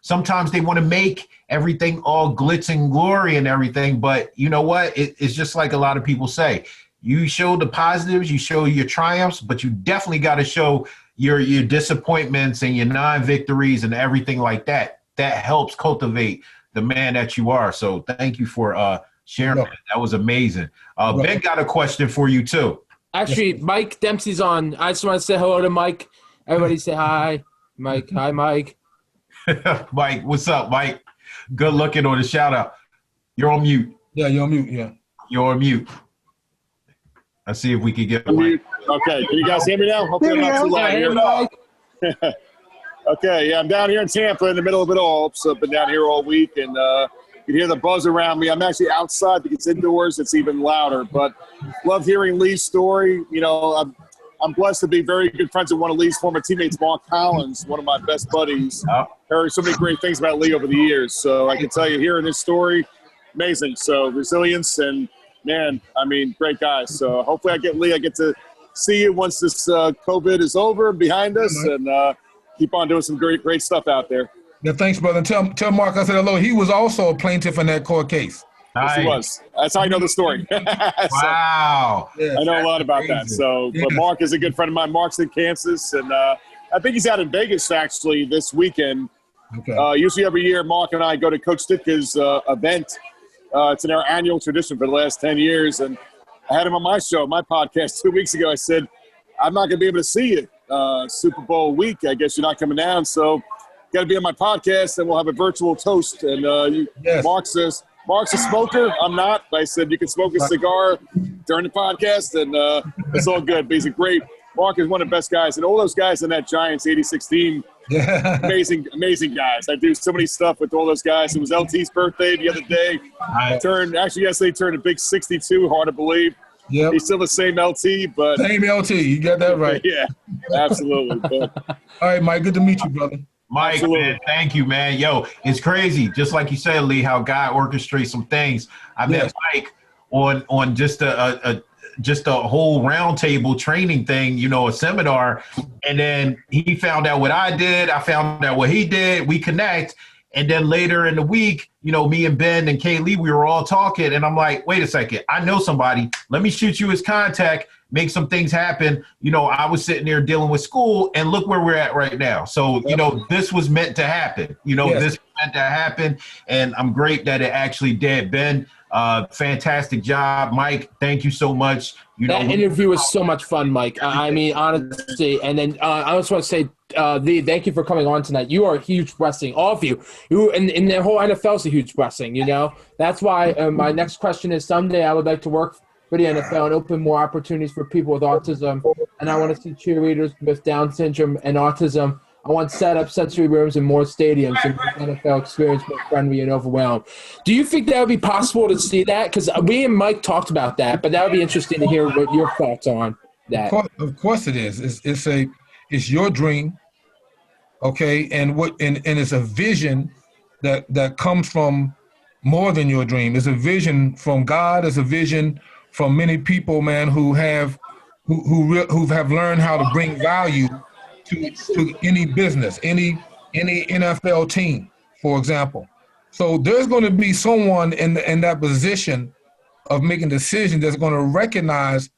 sometimes they want to make everything all glitz and glory and everything. But you know what? It's just like a lot of people say, you show the positives, you show your triumphs, but you definitely got to show your disappointments and your non-victories and everything like that. That helps cultivate the man that you are. So thank you for sharing that. That was amazing. Ben got a question for you too.
Actually, Mike Dempsey's on. I just want to say hello to Mike. Everybody say hi. Mike. Hi, Mike.
Mike, what's up, Mike? Good looking on the shout out. You're on mute.
Yeah, you're on mute. Yeah.
You're on mute. Let's see if we can get
Mike. Okay, can you guys hear me now? Hopefully I'm not too loud here. Okay, I'm down here in Tampa in the middle of it all. So I've been down here all week, and you can hear the buzz around me. I'm actually outside because it's indoors. It's even louder. But love hearing Lee's story. I'm blessed to be very good friends with one of Lee's former teammates, Mark Collins, one of my best buddies. Heard so many great things about Lee over the years. So I can tell you, hearing his story, amazing. So resilience and, man, great guys. So hopefully I get to see you once this COVID is over and behind us, and keep on doing some great stuff out there.
Yeah, thanks, brother. Tell Mark I said hello. He was also a plaintiff in that court case.
Nice. Yes, he was. That's how I know the story.
Wow.
I know a lot about that. So, but Mark is a good friend of mine. Mark's in Kansas, and I think he's out in Vegas actually this weekend.
Okay.
Usually every year, Mark and I go to Coach Ditka's event. It's in our annual tradition for the last 10 years, and I had him on my show, my podcast 2 weeks ago. I said, "I'm not going to be able to see you Super Bowl week. I guess you're not coming down, so got to be on my podcast, and we'll have a virtual toast." And Mark says, "Mark's a smoker. I'm not." But I said, "You can smoke a cigar during the podcast, and it's all good." But he's a great – Mark is one of the best guys. And all those guys in that Giants 86 team, amazing guys. I do so many stuff with all those guys. It was LT's birthday the other day. Yesterday turned a big 62, hard to believe.
Yep.
He's still the same LT, but –
Same LT. You got that right.
Yeah, absolutely.
All right, Mike. Good to meet you, brother.
Mike,
absolutely.
Man, thank you, man. Yo, it's crazy. Just like you said, Lee, how God orchestrates some things. I met Mike on just a whole roundtable training thing, a seminar. And then he found out what I did. I found out what he did. We connect. And then later in the week, me and Ben and Kaylee, we were all talking. And I'm like, wait a second. I know somebody. Let me shoot you his contact. Make some things happen. I was sitting there dealing with school, and look where we're at right now. So, this was meant to happen. This was meant to happen, and I'm great that it actually did. Ben, Fantastic job, Mike. Thank you so much.
That interview was so much fun, Mike. I mean, honestly. And then I just want to say, Lee, thank you for coming on tonight. You are a huge wrestling, all of you. You and the whole NFL is a huge wrestling. That's why my next question is: someday I would like to work for the NFL and open more opportunities for people with autism. And I want to see cheerleaders with Down syndrome and autism. I want set up sensory rooms in more stadiums and make NFL experience more friendly and overwhelmed. Do you think that would be possible to see that? Because we and Mike talked about that, but that would be interesting to hear what your thoughts on that.
Of course it is. It's your dream, okay, and it's a vision that comes from more than your dream. It's a vision from God. It's a vision from many people, man, who have learned how to bring value to any business, any NFL team, for example. So there's going to be someone in that position of making decisions that's going to recognize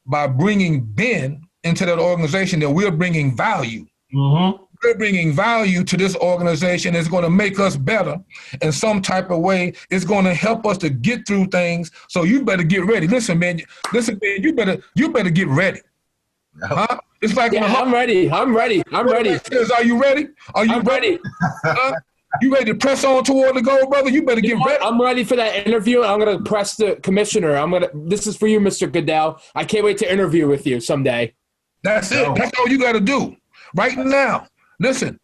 by bringing Ben into that organization that we're bringing value. Mm-hmm. We're bringing value to this organization. It's going to make us better in some type of way. It's going to help us to get through things. So you better get ready. Listen, man. You better get ready. Huh? It's like
I'm ready. Are you ready?
I'm ready. You ready to press on toward the goal, brother? You better get ready.
I'm ready for that interview. I'm gonna press the commissioner. This is for you, Mr. Goodell. I can't wait to interview with you someday.
That's it. That's all you got to do right now. Listen,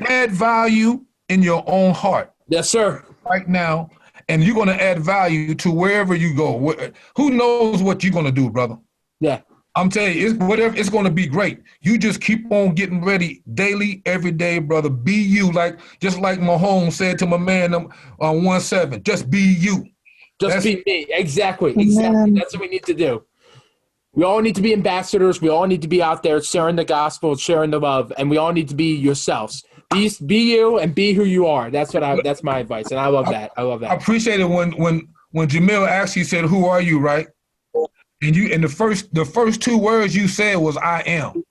add value in your own heart.
Yes, sir.
Right now, and you're going to add value to wherever you go. Who knows what you're going to do, brother?
Yeah.
I'm telling you, it's going to be great. You just keep on getting ready daily, every day, brother. Be you, just like Mahomes said to my man on 1-7. Just be you.
Just be me. Exactly. That's what we need to do. We all need to be ambassadors. We all need to be out there sharing the gospel, sharing the love, and we all need to be yourselves. Be you and be who you are. That's my advice, and I love that. I
appreciate it when Jamil actually said, "Who are you?" Right? And the first two words you said was "I am."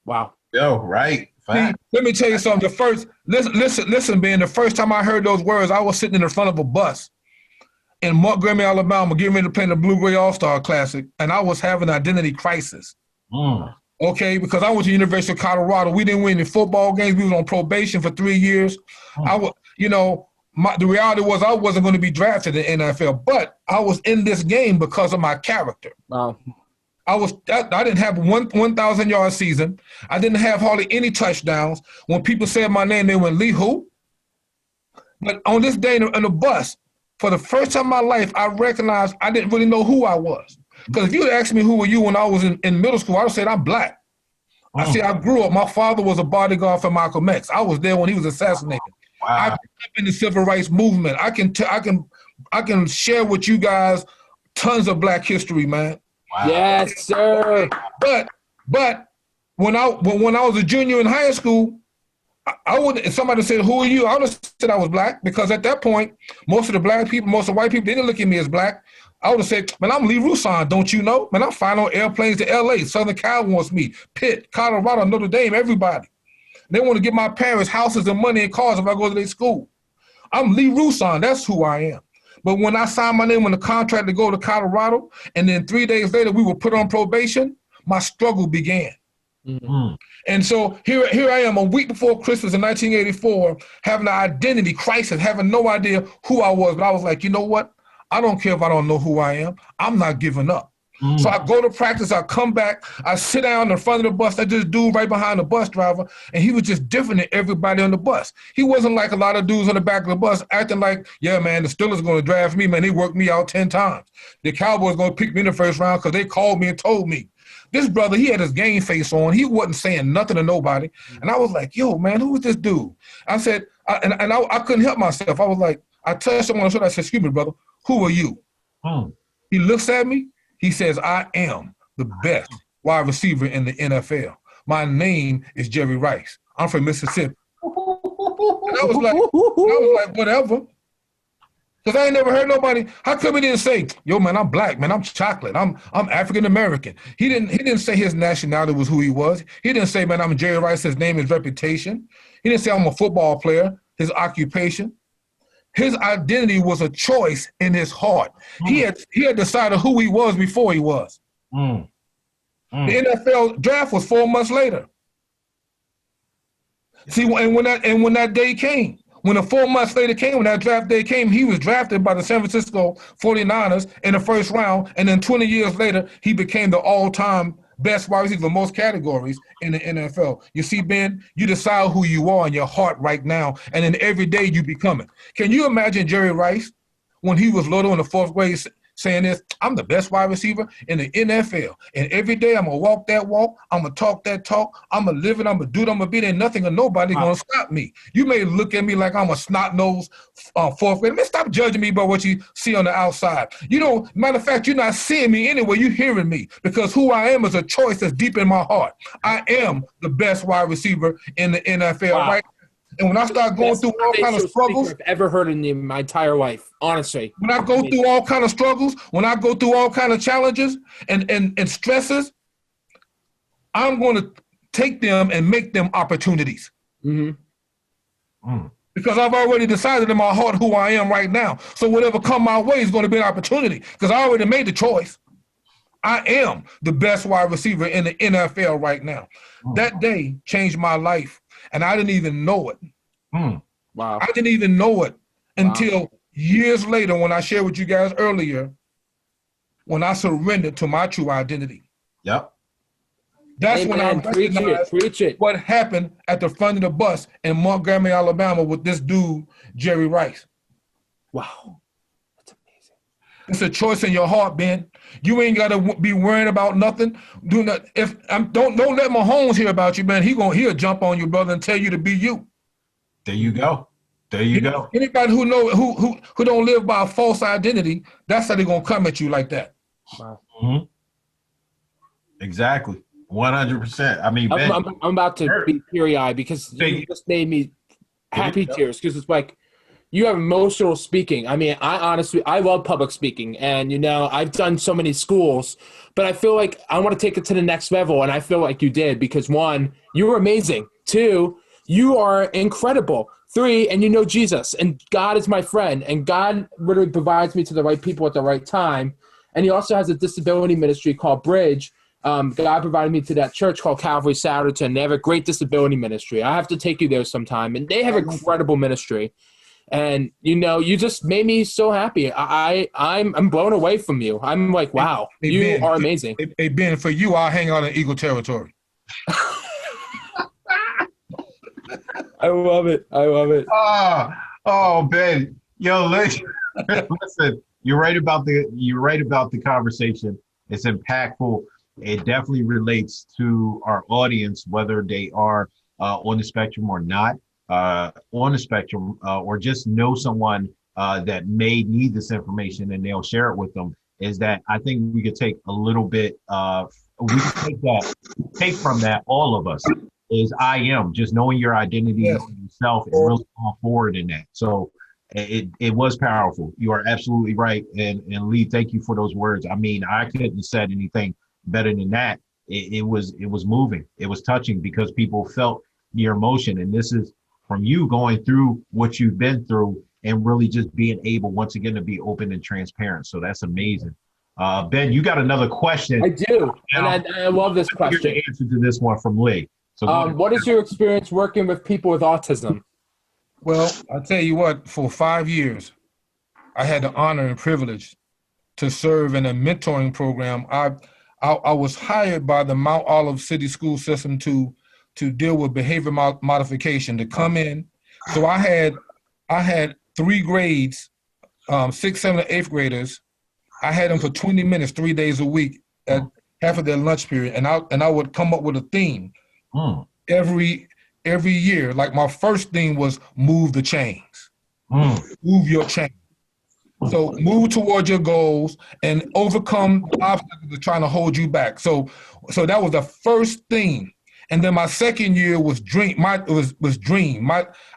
Wow.
Yo, right.
See, let me tell you something. Listen, Ben. The first time I heard those words, I was sitting in the front of a bus in Montgomery, Alabama, getting ready to play in the Blue-Gray All-Star Classic, and I was having an identity crisis. Okay, because I went to the University of Colorado. We didn't win any football games. We was on probation for 3 years. The reality was I wasn't going to be drafted in the NFL, but I was in this game because of my character.
Wow.
I didn't have 1,000-yard season. I didn't have hardly any touchdowns. When people said my name, they went, "Lee who?" But on this day in the bus, for the first time in my life, I recognized I didn't really know who I was. Because if you had asked me who were you when I was in middle school, I would have said I'm black. I said I grew up. My father was a bodyguard for Malcolm X. I was there when he was assassinated. Wow. I grew up in the civil rights movement. I can share with you guys tons of black history, man.
Wow. Yes, sir.
But when I was a junior in high school, I wouldn't. If somebody said, "Who are you?" I would have said I was black, because at that point, most of the black people, most of the white people, they didn't look at me as black. I would have said, "Man, I'm Lee Rouson, don't you know? Man, I'm flying on airplanes to L.A. Southern Cal wants me. Pitt, Colorado, Notre Dame, everybody. They want to give my parents houses and money and cars if I go to their school. I'm Lee Rouson. That's who I am." But when I signed my name on the contract to go to Colorado, and then 3 days later we were put on probation, my struggle began. Mm-hmm. And so here I am a week before Christmas in 1984, having an identity crisis, having no idea who I was. But I was like, you know what? I don't care if I don't know who I am. I'm not giving up. Mm. So I go to practice, I come back, I sit down in front of the bus. I just dude right behind the bus driver, and he was just different than everybody on the bus. He wasn't like a lot of dudes on the back of the bus acting like, yeah, man, the Steelers going to draft me, man. They worked me out 10 times. The Cowboys going to pick me in the first round because they called me and told me. This brother, he had his game face on. He wasn't saying nothing to nobody. And I was like, yo, man, who is this dude? I said, I couldn't help myself. I was like, I touched him on the shoulder. I said, excuse me, brother, who are you? He looks at me. He says, I am the best wide receiver in the NFL. My name is Jerry Rice. I'm from Mississippi. And I was like, whatever. Because I ain't never heard nobody. How come he didn't say, yo, man, I'm black, man, I'm chocolate, I'm African-American. He didn't say his nationality was who he was. He didn't say, man, I'm Jerry Rice, his name, his reputation. He didn't say I'm a football player, his occupation. His identity was a choice in his heart. He had decided who he was before he was. The NFL draft was 4 months later. See, and when that day came, when the 4 months later came, when that draft day came, he was drafted by the San Francisco 49ers in the first round, and then 20 years later, he became the all-time best wide receiver for most categories in the NFL. You see, Ben, you decide who you are in your heart right now, and then every day you become it. Can you imagine Jerry Rice when he was little in the 4th grade saying this? I'm the best wide receiver in the NFL, and every day I'm going to walk that walk, I'm going to talk that talk, I'm going to live it, I'm going to do it, I'm going to be there, and nothing or nobody going to stop me. You may look at me like I'm a snot-nosed 4th grader. Man, stop judging me by what you see on the outside. You know, matter of fact, you're not seeing me anyway, you're hearing me, because who I am is a choice that's deep in my heart. I am the best wide receiver in the NFL, right? And when I start going through all kind of struggles
I've ever heard in my entire life, honestly.
When I go through all kind of struggles, when I go through all kind of challenges and stresses, I'm going to take them and make them opportunities. Because I've already decided in my heart who I am right now. So whatever come my way is going to be an opportunity, because I already made the choice. I am the best wide receiver in the NFL right now. That day changed my life, and I didn't even know it.
Wow.
I didn't even know it until years later when I shared with you guys earlier, when I surrendered to my true identity.
Yep.
That's when I recognized what happened at the front of the bus in Montgomery, Alabama with this dude, Jerry Rice.
Wow. That's amazing.
It's a choice in your heart, Ben. You ain't got to be worrying about nothing. Don't let Mahomes hear about you, man. He'll jump on you, brother, and tell you to be you.
There you go. There you go.
Anybody who don't live by a false identity, that's how they're gonna come at you like that.
Wow.
Exactly. 100%. I mean, Ben,
I'm about to be teary-eyed because you just made me happy tears, because it's like you have emotional speaking. I mean, I love public speaking, and I've done so many schools, but I feel like I want to take it to the next level, and I feel like you did, because 1, you were amazing. 2, you are incredible. 3, and you know Jesus, and God is my friend, and God literally provides me to the right people at the right time. And he also has a disability ministry called Bridge. God provided me to that church called Calvary Souderton. They have a great disability ministry. I have to take you there sometime, and they have incredible ministry. And you just made me so happy. I'm blown away from you. I'm like, wow, you are amazing.
Hey, Ben, for you, I'll hang out in Eagle territory.
I love it.
Oh, Ben. Yo, listen. You're right about the conversation. It's impactful. It definitely relates to our audience, whether they are on the spectrum or not on the spectrum, or just know someone that may need this information and they'll share it with them. Is that I think we could take a little bit we can take from that, all of us. Is I am just knowing your identity, knowing yourself, and really going forward in that. So it was powerful. You are absolutely right. And Lee, thank you for those words. I mean, I couldn't have said anything better than that. It was moving. It was touching, because people felt your emotion. And this is from you going through what you've been through and really just being able, once again, to be open and transparent. So that's amazing. Ben, you got another question.
I do. And I love this question.
The answer to this one from Lee. So
what is your experience working with people with autism?
Well, I'll tell you what, for 5 years, I had the honor and privilege to serve in a mentoring program. I was hired by the Mount Olive City School System to deal with behavior modification, to come in. So I had 3 grades, 6th, 7th, and 8th graders. I had them for 20 minutes, 3 days a week at half of their lunch period. And I would come up with a theme every year. Like my first theme was move the chains, move your chains. So move towards your goals and overcome obstacles that are trying to hold you back. So that was the first theme. And then my second year was dream. I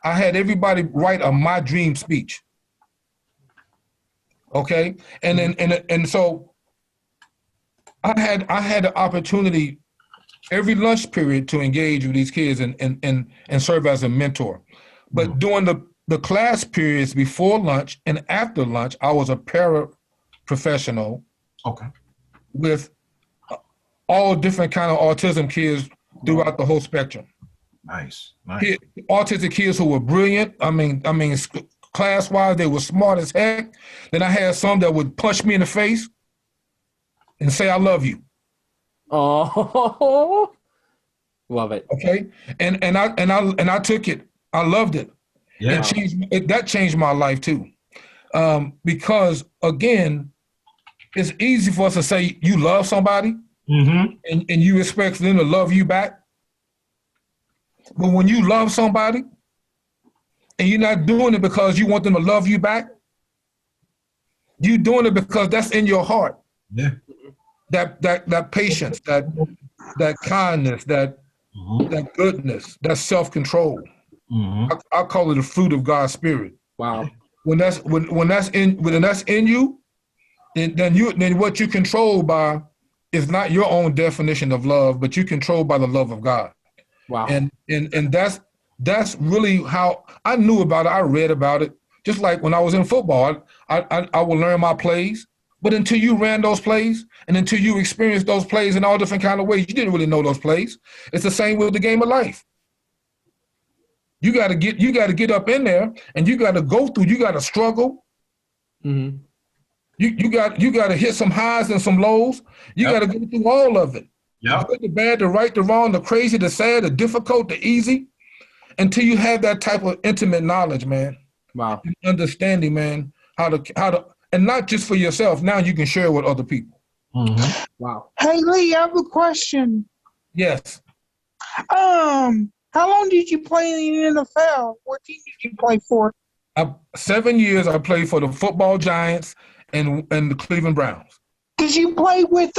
had everybody write my dream speech. Okay, and so I had the opportunity every lunch period to engage with these kids and serve as a mentor. But during the class periods before lunch and after lunch, I was a paraprofessional.
Okay.
With all different kind of autism kids throughout the whole spectrum.
Nice.
Autistic kids who were brilliant. I mean, class-wise, they were smart as heck. Then I had some that would punch me in the face and say, "I love you."
Oh, love it.
Okay, and I took it. I loved it.
Yeah.
That changed my life too, because again, it's easy for us to say you love somebody, and you expect them to love you back. But when you love somebody and you're not doing it because you want them to love you back, you're doing it because that's in your heart.
Yeah.
That patience, that kindness, that goodness, that self-control. I call it the fruit of God's Spirit.
Wow.
When that's in you, then what you control by is not your own definition of love, but you control by the love of God.
Wow.
And that's really how I knew about it. I read about it. Just like when I was in football, I would learn my plays. But until you ran those plays and until you experienced those plays in all different kind of ways, you didn't really know those plays. It's the same with the game of life. You got to get up in there and you got to go through. You got to struggle.
Mm-hmm.
You got to hit some highs and some lows. You got to go through all of it.
Yeah.
The good, the bad, the right, the wrong, the crazy, the sad, the difficult, the easy, until you have that type of intimate knowledge, man.
Wow.
And understanding, man, how to, and not just for yourself. Now you can share with other people.
Wow.
Hey Lee, I have a question.
Yes.
How long did you play in the NFL? What team did you play for?
7 years I played for the football Giants and the Cleveland Browns.
Did you play with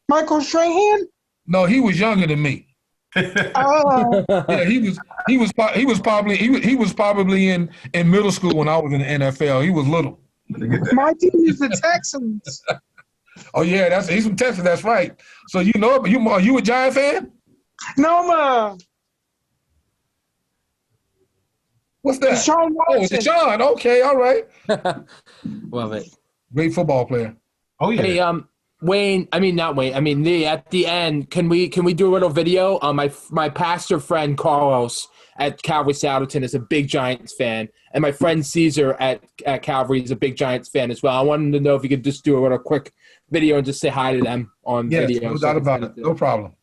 Michael Strahan?
No, he was younger than me. Yeah, he was probably in middle school when I was in the NFL. He was little.
My team is the Texans.
Oh yeah, he's from Texas. That's right. So you know, are you a Giant fan?
No, man.
What's that?
Deshaun Watson.
Oh, it's Deshaun. Okay, all right.
Love it.
Great football player.
Oh yeah.
Hey, Wayne. I mean, not Wayne. I mean, Lee. At the end, can we do a little video? My pastor friend Carlos at Calvary Souderton is a big Giants fan, and my friend Caesar at Calvary is a big Giants fan as well. I wanted to know if you could just do a little quick video and just say hi to them on video.
Yes, no doubt about it. No problem.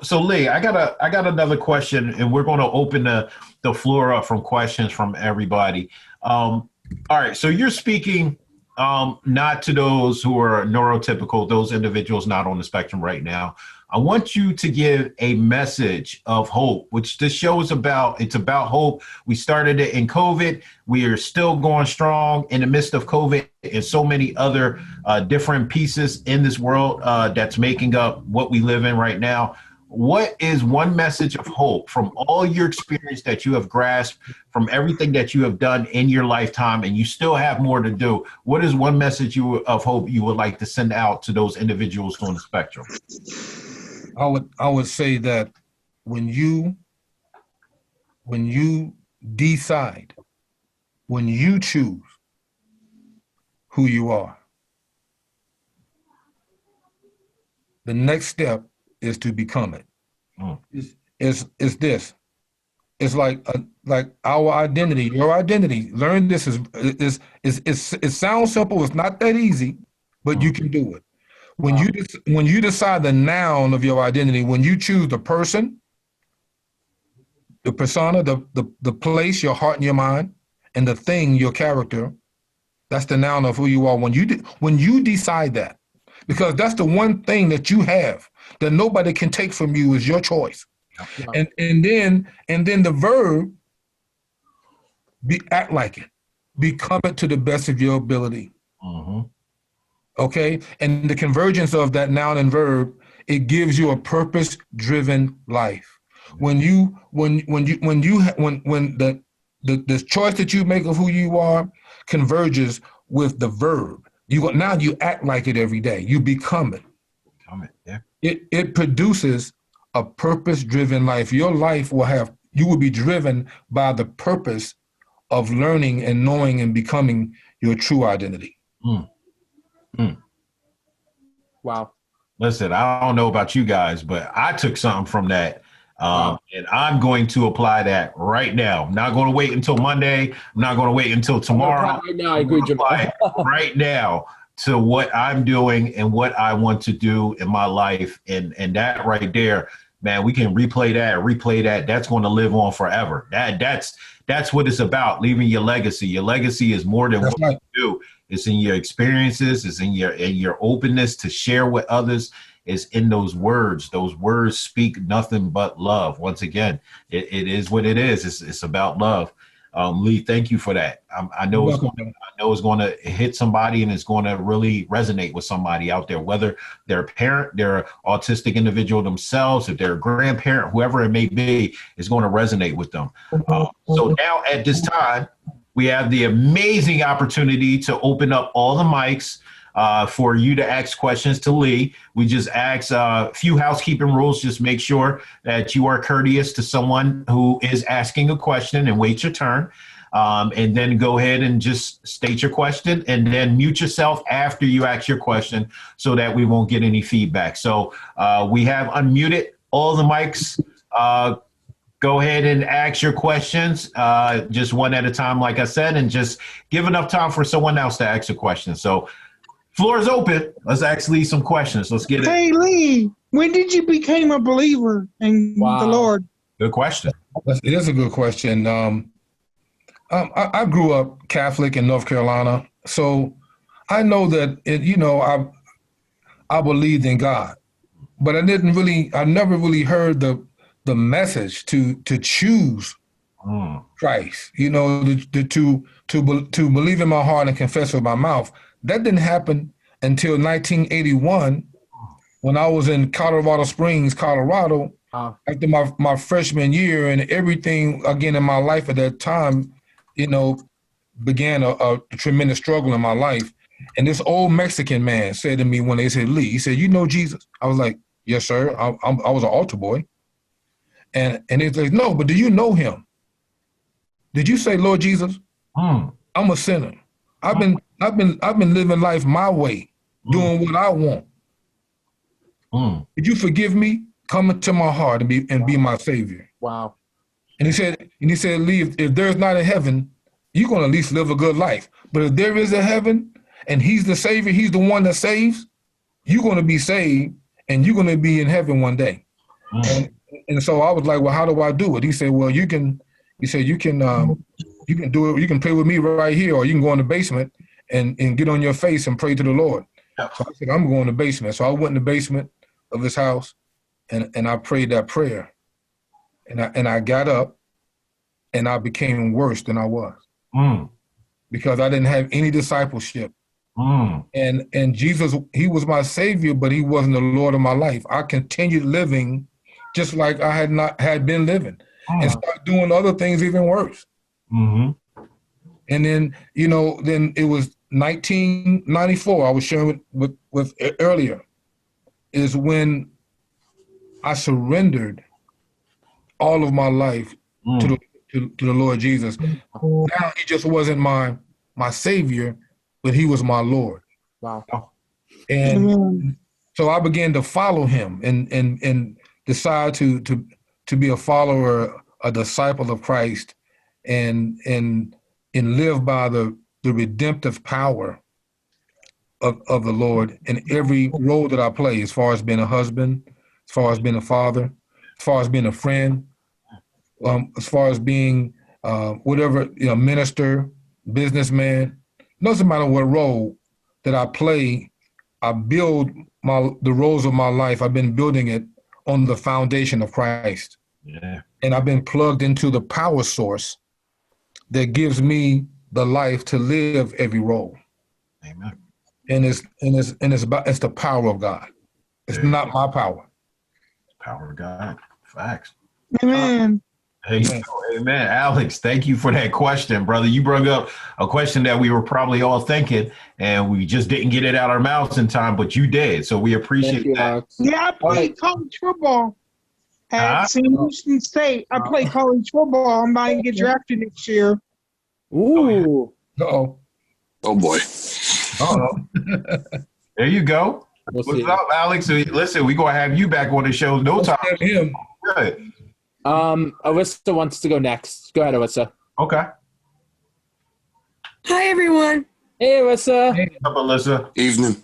So Lee, I got another question, and we're going to open the floor up from questions from everybody. All right, so you're speaking not to those who are neurotypical, those individuals not on the spectrum right now. I want you to give a message of hope, which this show is about. It's about hope. We started it in COVID. We are still going strong in the midst of COVID and so many other different pieces in this world that's making up what we live in right now. What is one message of hope from all your experience that you have grasped, from everything that you have done in your lifetime, and you still have more to do? What is one message of hope you would like to send out to those individuals on the spectrum?
I would say that when you decide, when you choose who you are, the next step is to become it. Is this? It's like our identity, your identity. Learn this is it sounds simple. It's not that easy, but you can do it. When you decide the noun of your identity, when you choose the person, the persona, the place, your heart and your mind, and the thing, your character, that's the noun of who you are. When you decide that, because that's the one thing that you have that nobody can take from you is your choice. Yeah. And then the verb, act like it, become it to the best of your ability. Okay, and the convergence of that noun and verb, it gives you a purpose-driven life. When the choice that you make of who you are converges with the verb, now you act like it every day. You become it.
Yeah.
It produces a purpose-driven life. Your life you will be driven by the purpose of learning and knowing and becoming your true identity.
Wow.
Listen, I don't know about you guys, but I took something from that. And I'm going to apply that right now. I'm not going to wait until Monday. I'm not going to wait until tomorrow.
Right now, I agree,
apply it right now to what I'm doing and what I want to do in my life. And that right there, man, we can replay that. That's going to live on forever. That's what it's about, leaving your legacy. Your legacy is more than what you do. It's in your experiences. It's in your openness to share with others. It's in those words. Those words speak nothing but love. Once again, it is what it is. It's about love. Lee, thank you for that. I know it's going to hit somebody, and it's going to really resonate with somebody out there, whether they're a parent, they're an autistic individual themselves, if they're a grandparent, whoever it may be, it's going to resonate with them. So now at this time, we have the amazing opportunity to open up all the mics for you to ask questions to Lee. We just ask a few housekeeping rules. Just make sure that you are courteous to someone who is asking a question and wait your turn. And then go ahead and just state your question and then mute yourself after you ask your question so that we won't get any feedback. So we have unmuted all the mics. Go ahead and ask your questions, just one at a time, like I said, and just give enough time for someone else to ask a question. So floor is open. Let's ask Lee some questions. Let's get it.
Hey, Lee, when did you become a believer in the Lord?
Good question.
It is a good question. I grew up Catholic in North Carolina, so I know that I believed in God, but I never really heard the message to choose Christ. To believe in my heart and confess with my mouth. That didn't happen until 1981 when I was in Colorado Springs, Colorado, after my freshman year, and everything again in my life at that time, began a tremendous struggle in my life. And this old Mexican man said to me when they said, Lee, he said, "You know Jesus?" I was like, "Yes, sir." I was an altar boy. And he's like, "No, but do you know him? Did you say, Lord Jesus? I'm a sinner. I've been living life my way, doing what I want. Did you forgive me? Come into my heart and be my savior."
Wow. And
he said, "Lee, if there's not a heaven, you're gonna at least live a good life. But if there is a heaven and he's the savior, he's the one that saves, you're gonna be saved and you're gonna be in heaven one day." And so I was like, "Well, how do I do it?" He said, "Well, you can do it. You can pray with me right here, or you can go in the basement and get on your face and pray to the Lord." So I said, "I'm going to the basement." So I went in the basement of his house and I prayed that prayer. And I got up and I became worse than I was because I didn't have any discipleship. And Jesus, he was my savior, but he wasn't the Lord of my life. I continued living just like I had been living and started doing other things even worse. And then, then it was 1994, I was sharing with earlier, is when I surrendered all of my life to the Lord Jesus. Now he just wasn't my savior, but he was my Lord.
Wow.
And so I began to follow him and decide to be a follower, a disciple of Christ, and live by the redemptive power of the Lord in every role that I play, as far as being a husband, as far as being a father, as far as being a friend, as far as being whatever, minister, businessman. Doesn't matter what role that I play, I build the roles of my life. I've been building it on the foundation of Christ.
Yeah.
And I've been plugged into the power source that gives me the life to live every role.
Amen.
And it's the power of God. It's not my power.
Power of God. Facts.
Amen.
Amen. Alex, thank you for that question, brother. You brought up a question that we were probably all thinking, and we just didn't get it out our mouths in time, but you did. So we appreciate that.
Yeah, I played college football at St. Houston State. I played college football. I'm about to get drafted next year.
Ooh.
Uh-oh.
Oh boy.
There you go.
We'll
What's
see.
up, Alex? Listen, we're going to have you back on the show no time.
Him.
Good.
Alyssa wants to go next. Go ahead, Alyssa.
Okay.
Hi, everyone.
Hey, Alyssa.
Hey.
What's up, Alyssa?
Evening.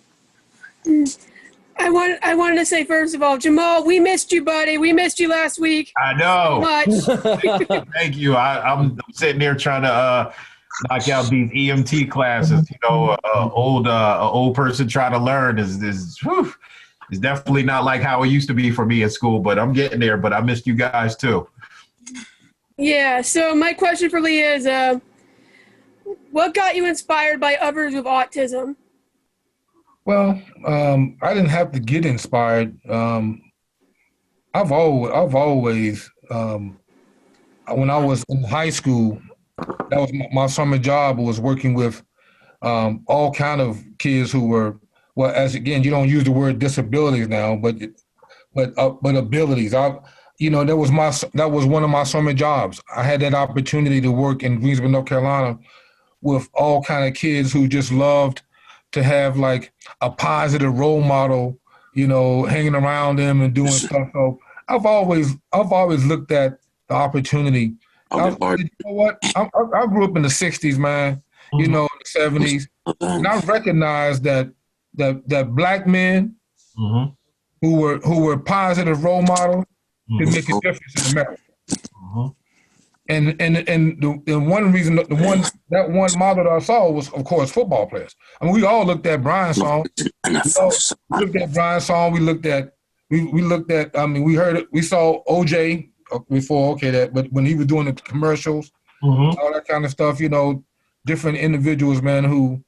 I wanted to say, first of all, Jamal, we missed you, buddy. We missed you last week.
I know.
Much.
Thank you. I'm sitting there trying to knock out these EMT classes. You know, old person trying to learn is definitely not like how it used to be for me at school. But I'm getting there. But I missed you guys too.
Yeah, so my question for Lee is, what got you inspired by others with autism?
Well, I didn't have to get inspired. I've always when I was in high school, that was my summer job was working with all kind of kids who were, well, as again, you don't use the word disabilities now, but abilities. That was one of my summer jobs. I had that opportunity to work in Greensboro, North Carolina, with all kind of kids who just loved to have like a positive role model, hanging around them and doing stuff. So I've always looked at the opportunity. You know what? I grew up in the '60s, man. The '70s, and I recognized that black men who were positive role models could make a difference in America. And the one reason, that one model that I saw was, of course, football players. I mean, we all looked at Brian's song. We looked at Brian's song. We looked at. I mean, we heard it. We saw OJ before. Okay, but when he was doing the commercials, all that kind of stuff. Different individuals, man, who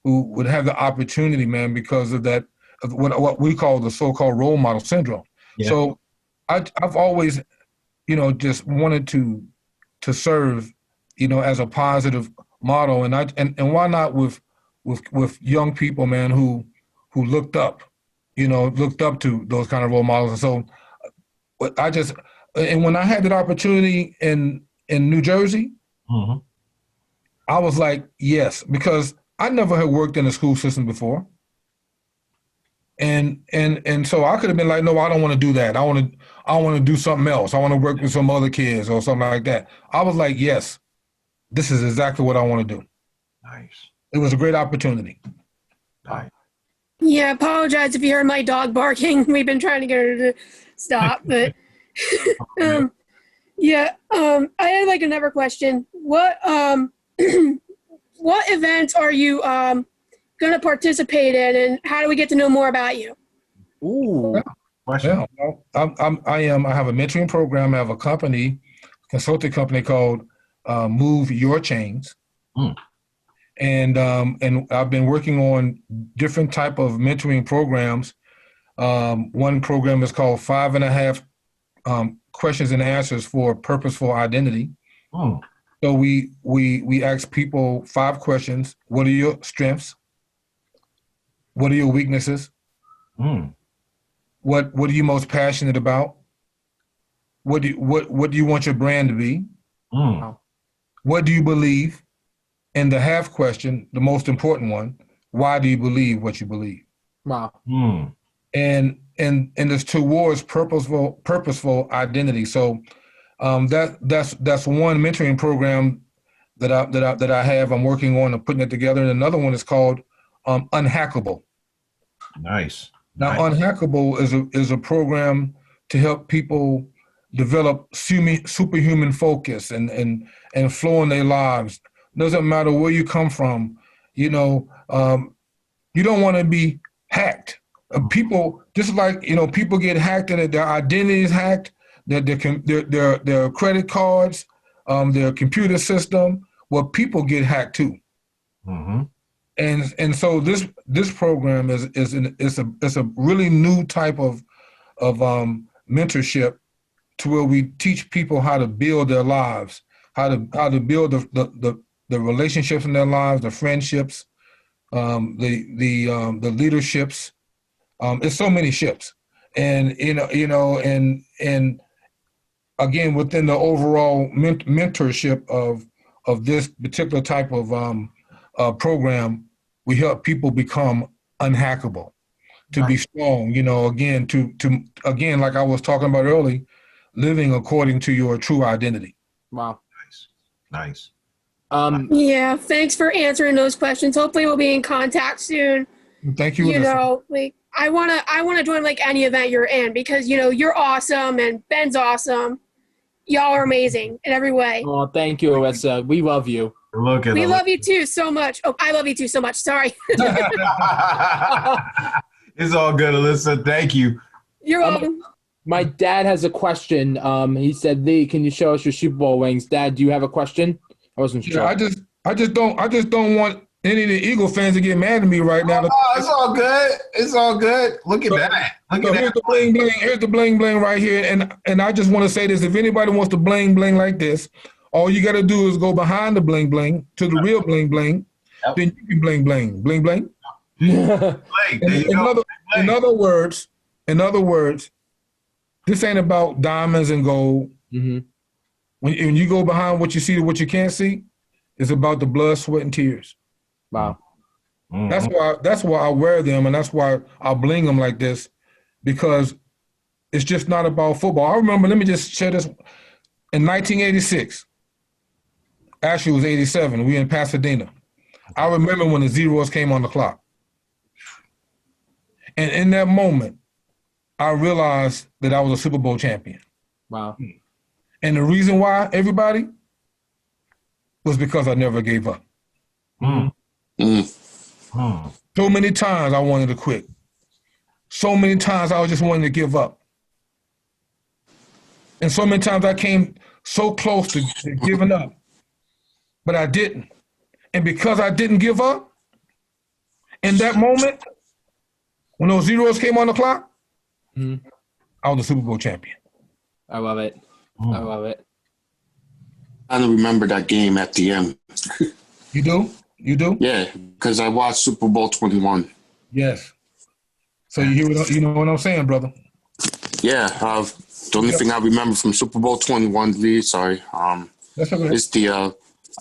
would have the opportunity, man, because of that, of what we call the so-called role model syndrome. Yeah. So I've always, just wanted to serve, as a positive model, and why not with young people, man, who looked up to those kind of role models. And so and when I had that opportunity in New Jersey, I was like, yes, because I never had worked in a school system before. And so I could have been like, no, I don't want to do that. I want to do something else. I want to work with some other kids or something like that. I was like, yes, this is exactly what I want to do.
Nice.
It was a great opportunity.
Nice.
Yeah, I apologize if you heard my dog barking. We've been trying to get her to stop, but I had like another question. What what events are you going to participate in, and how do we get to know more about you?
Ooh.
Yeah. Well, I have a mentoring program. I have a consulting company called Move Your Chains. And I've been working on different type of mentoring programs. One program is called 5.5 Questions and Answers for Purposeful Identity. So we ask people 5 questions. What are your strengths? What are your weaknesses? What are you most passionate about? What do you want your brand to be? What do you believe? And the half question, the most important one, why do you believe what you believe?
Wow.
And it's towards purposeful identity. So that's one mentoring program that I have. I'm working on and putting it together. And another one is called Unhackable.
Nice.
Now, Unhackable is a program to help people develop superhuman focus and flow in their lives. Doesn't matter where you come from, you don't want to be hacked. People, just like people get hacked and their identity is hacked, their credit cards, their computer system. Well, people get hacked too. And so this program is a really new type of mentorship, to where we teach people how to build their lives, how to build the relationships in their lives, the friendships, the leaderships. It's so many ships, and and again, within the overall mentorship of of this particular type of program, we help people become unhackable, to be strong. Again, again, like I was talking about earlier, living according to your true identity.
Wow.
Nice.
Yeah, thanks for answering those questions. Hopefully we'll be in contact soon.
Thank you.
I wanna join like any event you're in, because you're awesome and Ben's awesome. Y'all are amazing in every way.
Oh, thank you, Alyssa. We love you.
We love you too so much. Oh, I love you too so much. Sorry.
It's all good, Alyssa. Thank you.
You're welcome.
My dad has a question. He said, "Lee, can you show us your Super Bowl rings?" Dad, do you have a question? I wasn't sure.
I just don't want any of the Eagle fans to get mad at me right now.
Oh, it's all good. It's all good. Look at that.
Here's the bling bling. Here's the bling bling right here. And I just want to say this: if anybody wants to bling bling like this, all you got to do is go behind the bling bling to the real bling bling. Yep. Then you can bling bling bling bling. In other words, this ain't about diamonds and gold.
Mm-hmm.
When you go behind what you see to what you can't see, it's about the blood, sweat, and tears.
Wow.
Mm-hmm. That's why I wear them, and that's why I bling them like this, because it's just not about football. I remember, let me just share this. In 1986, actually it was 87, we in Pasadena. I remember when the zeros came on the clock. And in that moment, I realized that I was a Super Bowl champion.
Wow.
And the reason why, everybody, was because I never gave up.
Mm.
So many times I wanted to quit. So many times I was just wanting to give up. And so many times I came so close to giving up, but I didn't. And because I didn't give up, in that moment, when those zeros came on the clock, I was a Super Bowl champion.
I love it. I love it.
I don't remember that game at the end.
You do? You do?
Yeah, because I watched Super Bowl 21.
Yes. So you know what I'm saying, brother?
Yeah. The only thing I remember from Super Bowl 21, Lee, sorry,
That's okay.
is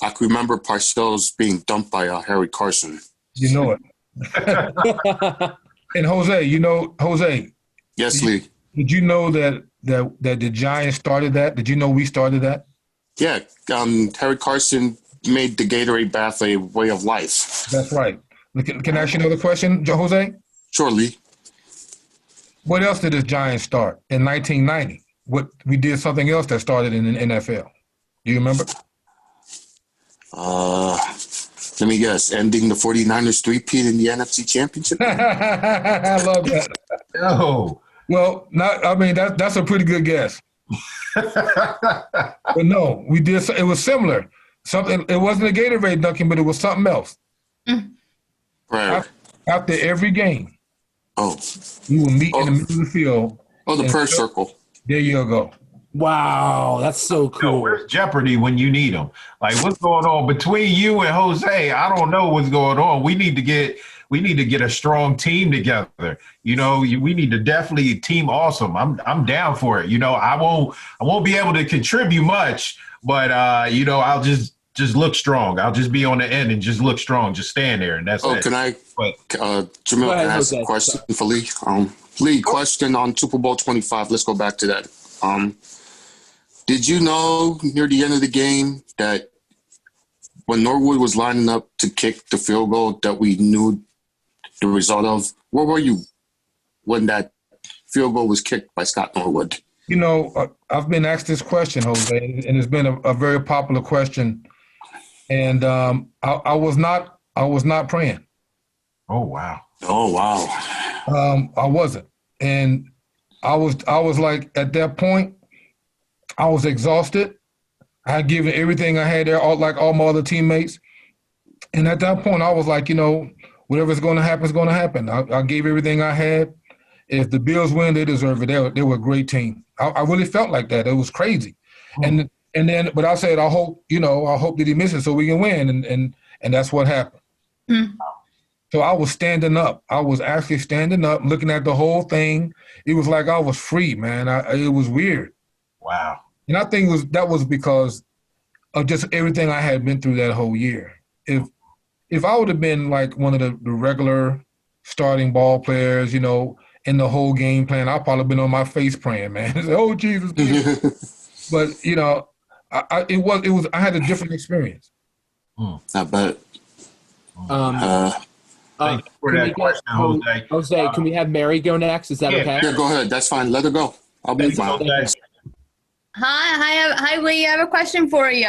I can remember Parcells being dumped by Harry Carson.
You know it. And Jose.
Yes, Lee.
Did you know that the Giants started that? Did you know we started that?
Yeah. Harry Carson made the Gatorade bath a way of life.
That's right. Can I ask you another question, Jose?
Sure, Lee.
What else did the Giants start in 1990? We did something else that started in the NFL. Do you remember?
Let me guess. Ending the 49ers three-peat in the NFC Championship?
I love that.
Oh.
Well, that's a pretty good guess. But no, we did. It was similar. Something. It wasn't a Gatorade dunking, but it was something else.
Right.
After every game, we would meet in the middle of the field.
Oh, the prayer circle.
There you go.
Wow, that's so cool.
Where's Jeopardy when you need them? Like, what's going on between you and Jose? I don't know what's going on. We need to get a strong team together. We need to definitely team awesome. I'm down for it. I won't be able to contribute much, but I'll just look strong. I'll just be on the end and just look strong. Just stand there, and that's it.
Can I? Jamil, can I ask a question for Lee? Lee, question on Super Bowl 25. Let's go back to that. Did you know near the end of the game that when Norwood was lining up to kick the field goal that we knew the result of? Where were you when that field goal was kicked by Scott Norwood?
I've been asked this question, Jose, and it's been a very popular question. And I was not praying.
Oh, wow.
Oh, wow.
I wasn't. And I was like, at that point, I was exhausted. I had given everything I had there, like all my other teammates. And at that point, I was like, whatever's going to happen is going to happen. I gave everything I had. If the Bills win, they deserve it. They were a great team. I really felt like that. It was crazy. And then I said, I hope that he misses so we can win. And that's what happened. So I was standing up. I was actually standing up, looking at the whole thing. It was like I was free, man. It was weird.
Wow.
And I think that was because of just everything I had been through that whole year. If I would have been like one of the regular starting ball players, in the whole game plan, I'd probably been on my face praying, man. Oh, Jesus. But, I had a different experience.
I bet.
Thank you for that question, Jose.
Jose, can we have Mary go next? Is that okay?
Yeah, go ahead. That's fine. Let her go. I'll be fine.
Hi, Lee. I have a question for you.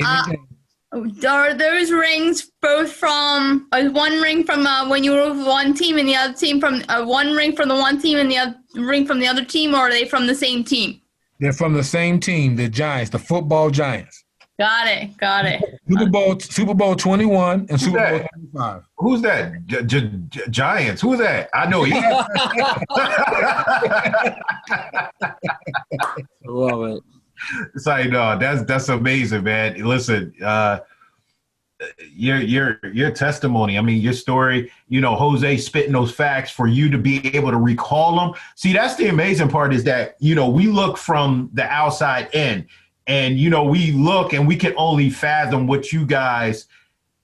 Are those rings both from one ring from when you were with one team and the other team from one ring from the one team and the other ring from the other team, or are they from the same team?
They're from the same team, the Giants, the football Giants.
Got it.
Super Bowl 21 and Super Bowl 25.
Who's that? Giants. Who's that? I know he.
Love it.
It's like, no, that's amazing, man. Listen, your testimony. I mean, your story. Jose spitting those facts for you to be able to recall them. See, that's the amazing part is that we look from the outside in. And, we look and we can only fathom what you guys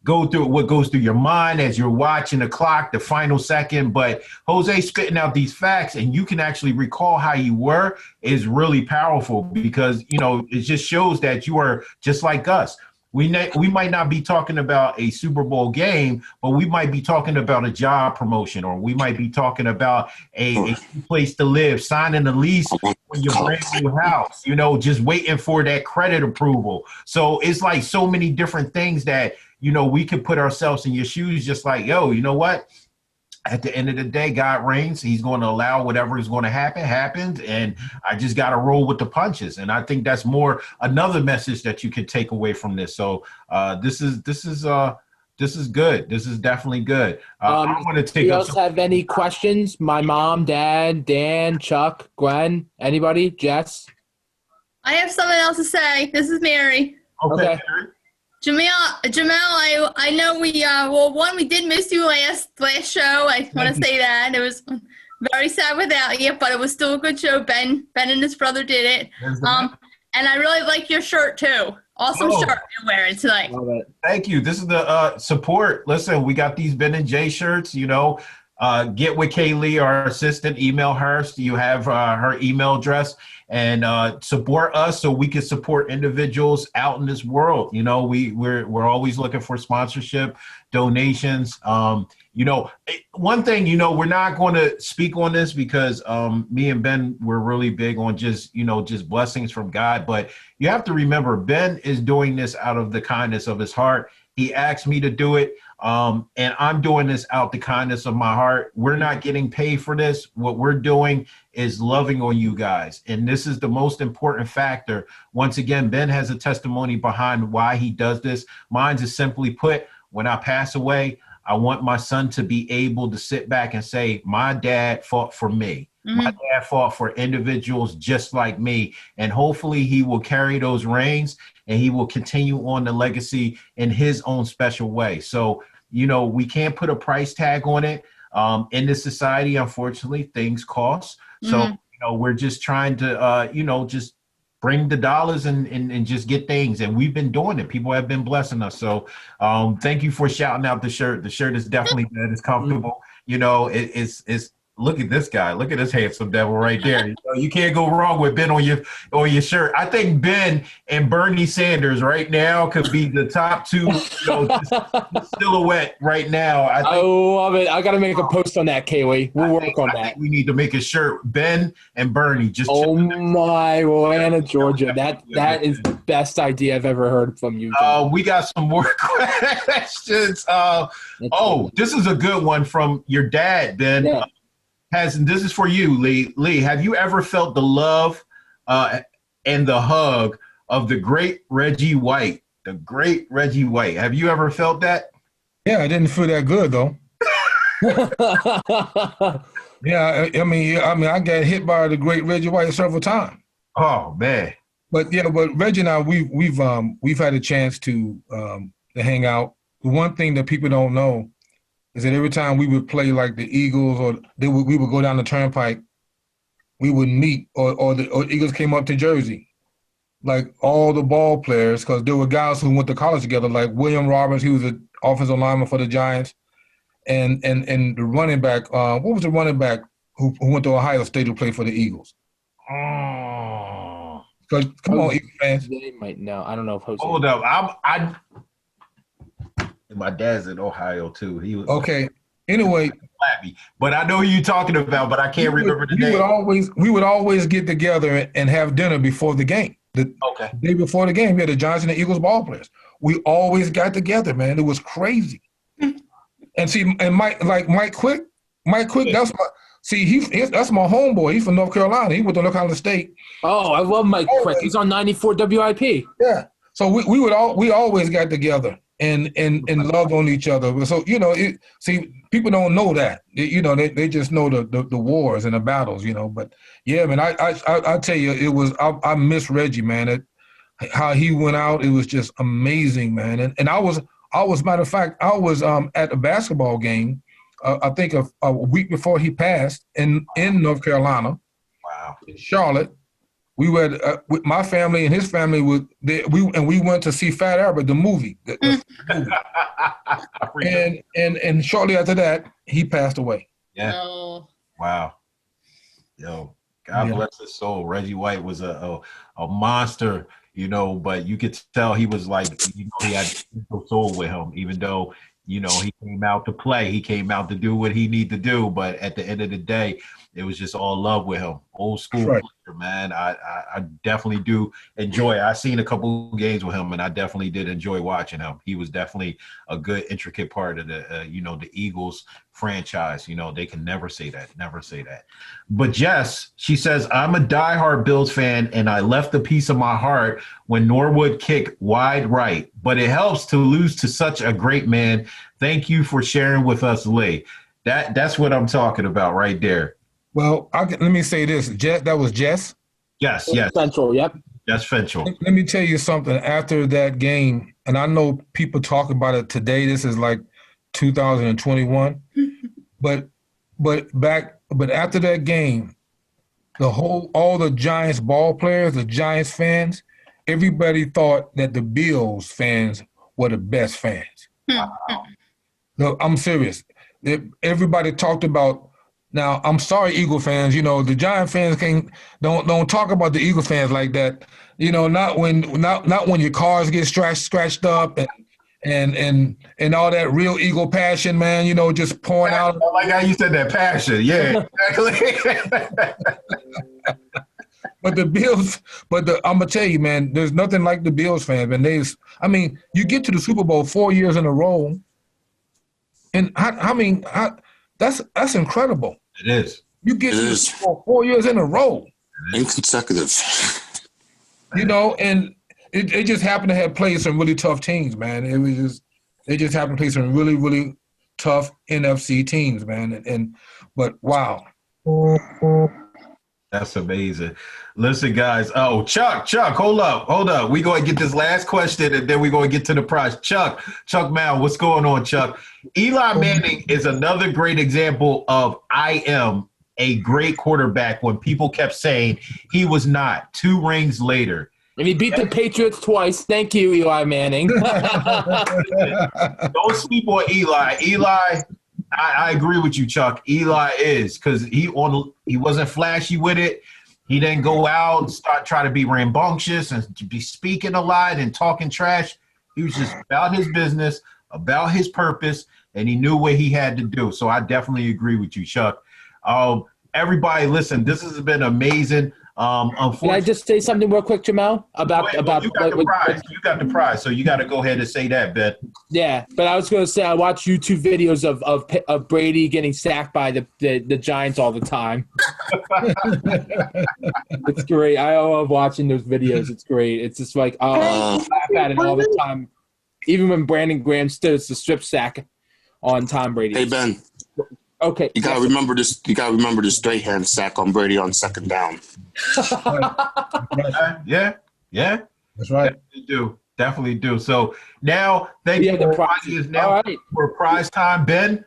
go through, what goes through your mind as you're watching the clock, the final second. But Jose spitting out these facts and you can actually recall how you were is really powerful because, it just shows that you are just like us. We might not be talking about a Super Bowl game, but we might be talking about a job promotion, or we might be talking about a place to live, signing a lease for your brand new house, just waiting for that credit approval. So it's like so many different things that, we could put ourselves in your shoes just like, yo, you know what? At the end of the day, God reigns. He's going to allow whatever is going to happen, happens. And I just got to roll with the punches. And I think that's more another message that you can take away from this. So this is good. This is definitely good. I want to take
up. Else have any questions? My mom, dad, Dan, Chuck, Gwen, anybody? Jess?
I have something else to say. This is Mary.
Okay.
Jamel, I know we did miss you last show. I want to say that. It was very sad without you, but it was still a good show. Ben and his brother did it. And I really like your shirt too. Awesome shirt you're wearing tonight.
Thank you. This is the support. Listen, we got these Ben and Jay shirts, get with Kaylee, our assistant, email her. So you have her email address. And support us so we can support individuals out in this world. We're always looking for sponsorship, donations. One thing, we're not going to speak on this because me and Ben were really big on just blessings from God. But you have to remember, Ben is doing this out of the kindness of his heart. He asked me to do it. And I'm doing this out the kindness of my heart. We're not getting paid for this. What we're doing is loving on you guys. And this is the most important factor. Once again, Ben has a testimony behind why he does this. Mine is simply put, when I pass away, I want my son to be able to sit back and say, my dad fought for me. Mm-hmm. My dad fought for individuals just like me. And hopefully he will carry those reins and he will continue on the legacy in his own special way. So, we can't put a price tag on it. In this society, unfortunately, things cost. So, we're just trying to, just bring the dollars and just get things. And we've been doing it. People have been blessing us. So thank you for shouting out the shirt. The shirt is definitely good. It's comfortable. It's look at this guy. Look at this handsome devil right there. You can't go wrong with Ben on your shirt. I think Ben and Bernie Sanders right now could be the top two silhouette right now.
I love it. I got to make a post on that, Kaylee. We'll work on that.
We need to make a shirt. Ben and Bernie.
My Atlanta, Georgia. That is the best idea I've ever heard from you.
We got some more questions. This is a good one from your dad, Ben. Yeah. This is for you, Lee. Lee, have you ever felt the love and the hug of the great Reggie White? The great Reggie White. Have you ever felt that?
Yeah, I didn't feel that good though. Yeah, I mean, I got hit by the great Reggie White several times.
Oh man.
But Reggie and I, we've had a chance to hang out. The one thing that people don't know is that every time we would play like the Eagles or we would go down the turnpike, we would meet or Eagles came up to Jersey. like all the ball players, because there were guys who went to college together, like William Roberts. He was an offensive lineman for the Giants, and the running back. What was the running back who went to Ohio State who played for the Eagles?
Oh.
Come on, Eagles fans.
They might know. I don't know if Jose.
Hold up. My dad's in Ohio too. He was
Okay. Anyway,
but I know who you're talking about, but I can't remember the name.
We would always get together and have dinner before the game. The day before the game, we had the Giants and the Eagles ball players. We always got together, man. It was crazy. And see, and Mike Quick, that's my homeboy. He's from North Carolina. He went to North Carolina State.
Oh, I love Mike Quick. He's on 94 WIP.
Yeah. So we always got together and loved on each other. So people don't know that. They just know the wars and the battles. But yeah, man, I tell you, it was I miss Reggie, man. How he went out, it was just amazing, man. And I was matter of fact, I was at a basketball game. I think a week before he passed in North Carolina.
Wow.
In Charlotte. We were with my family and his family. We went to see Fat Albert, the movie. And shortly after that, he passed away.
Yeah. No. Wow. Yo, God bless his soul. Reggie White was a monster, but you could tell he was like, he had a soul with him, even though, he came out to play. He came out to do what he needed to do. But at the end of the day, it was just all love with him. Old school player, man. I definitely do enjoy it. I seen a couple games with him, and I definitely did enjoy watching him. He was definitely a good, intricate part of the, the Eagles franchise. They can never say that. But Jess, she says, I'm a diehard Bills fan, and I left a piece of my heart when Norwood kicked wide right. But it helps to lose to such a great man. Thank you for sharing with us, Lee. That's what I'm talking about right there.
Well, let me say this. That was Jess?
Yes.
Central, yep.
Jess Fenchel.
Let me tell you something. After that game, and I know people talk about it today, this is like 2021, but after that game, all the Giants ball players, the Giants fans, everybody thought that the Bills fans were the best fans. Wow. No, I'm serious. Everybody talked about. Now, I'm sorry, Eagle fans. The Giant fans don't talk about the Eagle fans like that. Not when your cars get scratched up and all that real Eagle passion, man. Just pouring out.
I like how you said that passion. Yeah, exactly.
But the Bills, I'm gonna tell you, man. There's nothing like the Bills fans, man. You get to the Super Bowl 4 years in a row, and that's incredible.
It is.
You get to 4 years in a row.
Inconsecutive.
And it just happened to have played some really tough teams, man. They just happened to play some really, really tough NFC teams, man. But wow.
That's amazing. Listen, guys. Oh, Chuck, hold up. We're going to get this last question, and then we're going to get to the prize. Chuck Mal, what's going on, Chuck? Eli Manning is another great example of I am a great quarterback when people kept saying he was not. 2 rings later.
And he beat the Patriots twice. Thank you, Eli Manning.
Don't sleep on Eli. I agree with you, Chuck. Eli is, because he wasn't flashy with it. He didn't go out and try to be rambunctious and to be speaking a lot and talking trash. He was just about his business, about his purpose, and he knew what he had to do. So I definitely agree with you, Chuck. Everybody, listen, this has been amazing.
Can I just say something real quick, Jamal?
You got the prize, so you got to go ahead and say that, Ben.
Yeah, but I was going to say I watch YouTube videos of Brady getting sacked by the Giants all the time. It's great. I love watching those videos. It's great. It's just like I laugh at it all the time. Even when Brandon Graham stood the strip sack on Tom Brady.
Hey Ben.
Okay.
You gotta remember this. You gotta remember the straight hand sack on Brady on 2nd down.
Yeah.
That's right.
Definitely do. So now, thank you. The prize is now for prize time. Ben,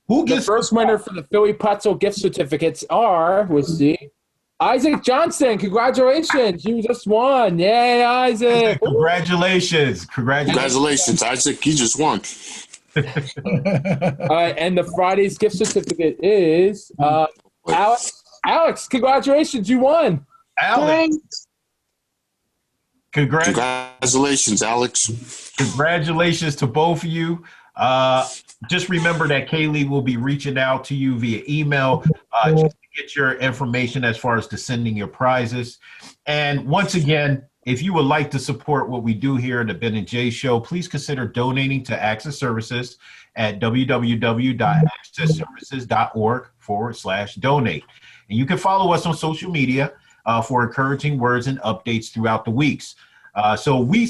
who gets
the first winner for the Philly Pretzel gift certificates are? We'll see. Isaac Johnson, congratulations. You just won. Yay, Isaac.
Congratulations.
Congratulations, Isaac. You just won.
All right, and the Friday's gift certificate is Alex. Alex, congratulations. You won.
Alex.
Congratulations, Alex.
Congratulations to both of you. Just remember that Kaylee will be reaching out to you via email just to get your information as far as to sending your prizes. And once again, if you would like to support what we do here at the Ben and Jay Show, please consider donating to Access Services at www.accessservices.org/donate. And you can follow us on social media for encouraging words and updates throughout the weeks. So we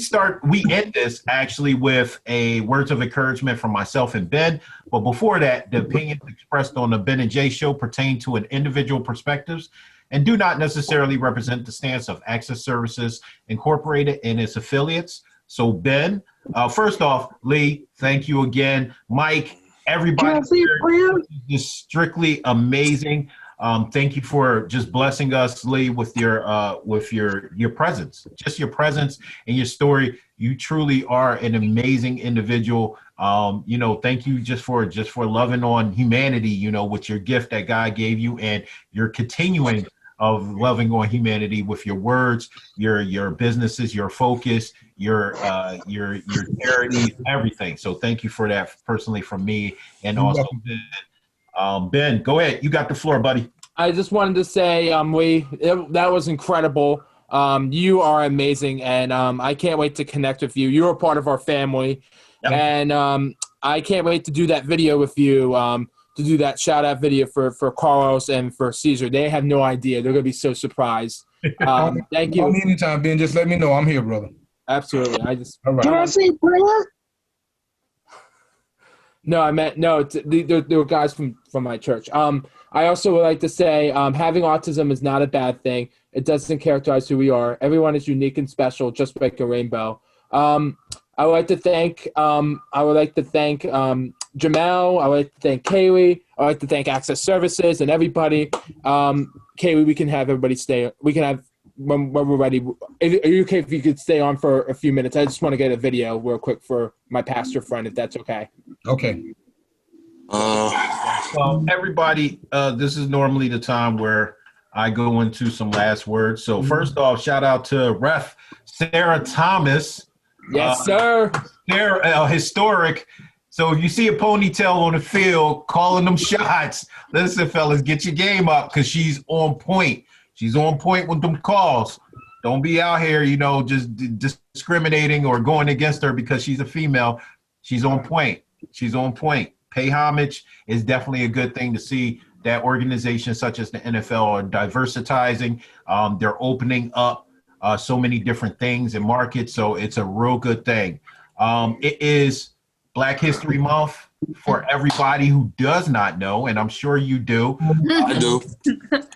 end this actually with a words of encouragement from myself and Ben. But before that, the opinions expressed on the Ben and Jay Show pertain to an individual perspectives and do not necessarily represent the stance of Access Services Incorporated and its affiliates. So Ben, first off, Lee, thank you again. Mike, everybody is strictly amazing. Thank you for just blessing us, Lee, with your presence, just your presence and your story. You truly are an amazing individual. Thank you just for loving on humanity, with your gift that God gave you, and you're continuing of loving on humanity with your words, your businesses, your focus, your charities, everything. So thank you for that personally from me, and also Ben, go ahead. You got the floor, buddy.
I just wanted to say, Lee, that was incredible. You are amazing, and I can't wait to connect with you. You're a part of our family, and I can't wait to do that video with you, to do that shout-out video for Carlos and for Caesar. They have no idea. They're going to be so surprised. Thank you.
Anytime, Ben, just let me know. I'm here, brother.
Absolutely.
All right.
Can I see a prayer?
No, I meant no. There were guys from my church. I also would like to say, having autism is not a bad thing. It doesn't characterize who we are. Everyone is unique and special, just like a rainbow. I would like to thank Jamel. I would like to thank Kaylee. I would like to thank Access Services and everybody. Kaylee, we can have everybody stay. We can have when we're ready. Are you okay if you could stay on for a few minutes? I just want to get a video real quick for my pastor friend, if that's okay.
Okay.
Well, everybody, this is normally the time where I go into some last words. So first off, shout out to Ref Sarah Thomas.
Yes, sir.
Sarah, historic. So if you see a ponytail on the field calling them shots, listen, fellas, get your game up because she's on point. She's on point with them calls. Don't be out here, just discriminating or going against her because she's a female. She's on point. She's on point. Pay homage is definitely a good thing to see that organizations such as the NFL are diversitizing. They're opening up so many different things and markets. So it's a real good thing. It is Black History Month for everybody who does not know, and I'm sure you do.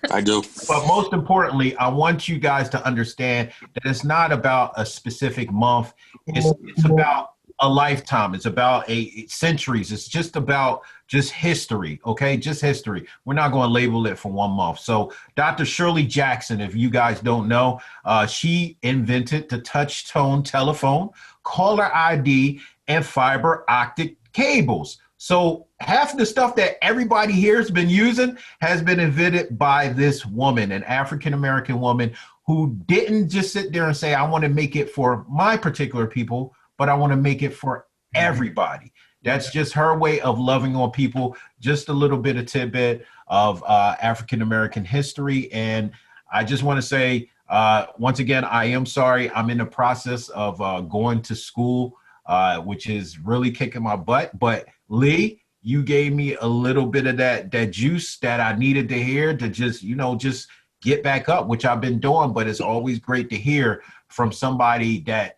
I do.
But most importantly, I want you guys to understand that it's not about a specific month. It's about a lifetime. It's about centuries. It's just about history, okay? Just history. We're not going to label it for 1 month. So Dr. Shirley Jackson, if you guys don't know, she invented the touch-tone telephone, caller ID, and fiber optic cables. So half the stuff that everybody here has been using has been invented by this woman, an African-American woman who didn't just sit there and say, I want to make it for my particular people, but I want to make it for everybody. That's just her way of loving on people. Just a little bit of tidbit of African-American history. And I just want to say, once again, I am sorry. I'm in the process of going to school, which is really kicking my butt. But Lee, you gave me a little bit of that juice that I needed to hear to just get back up, which I've been doing. But it's always great to hear from somebody that,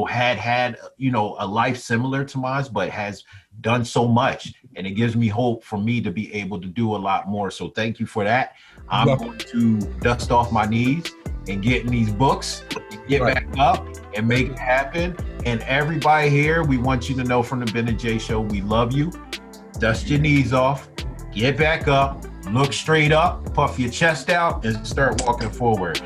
had a life similar to mine, but has done so much. And it gives me hope for me to be able to do a lot more. So thank you for that. I'm going to dust off my knees and get in these books, and get back up and make it happen. And everybody here, we want you to know from the Ben and Jay Show, we love you. Dust your knees off, get back up, Look straight up, puff your chest out, and start walking forward.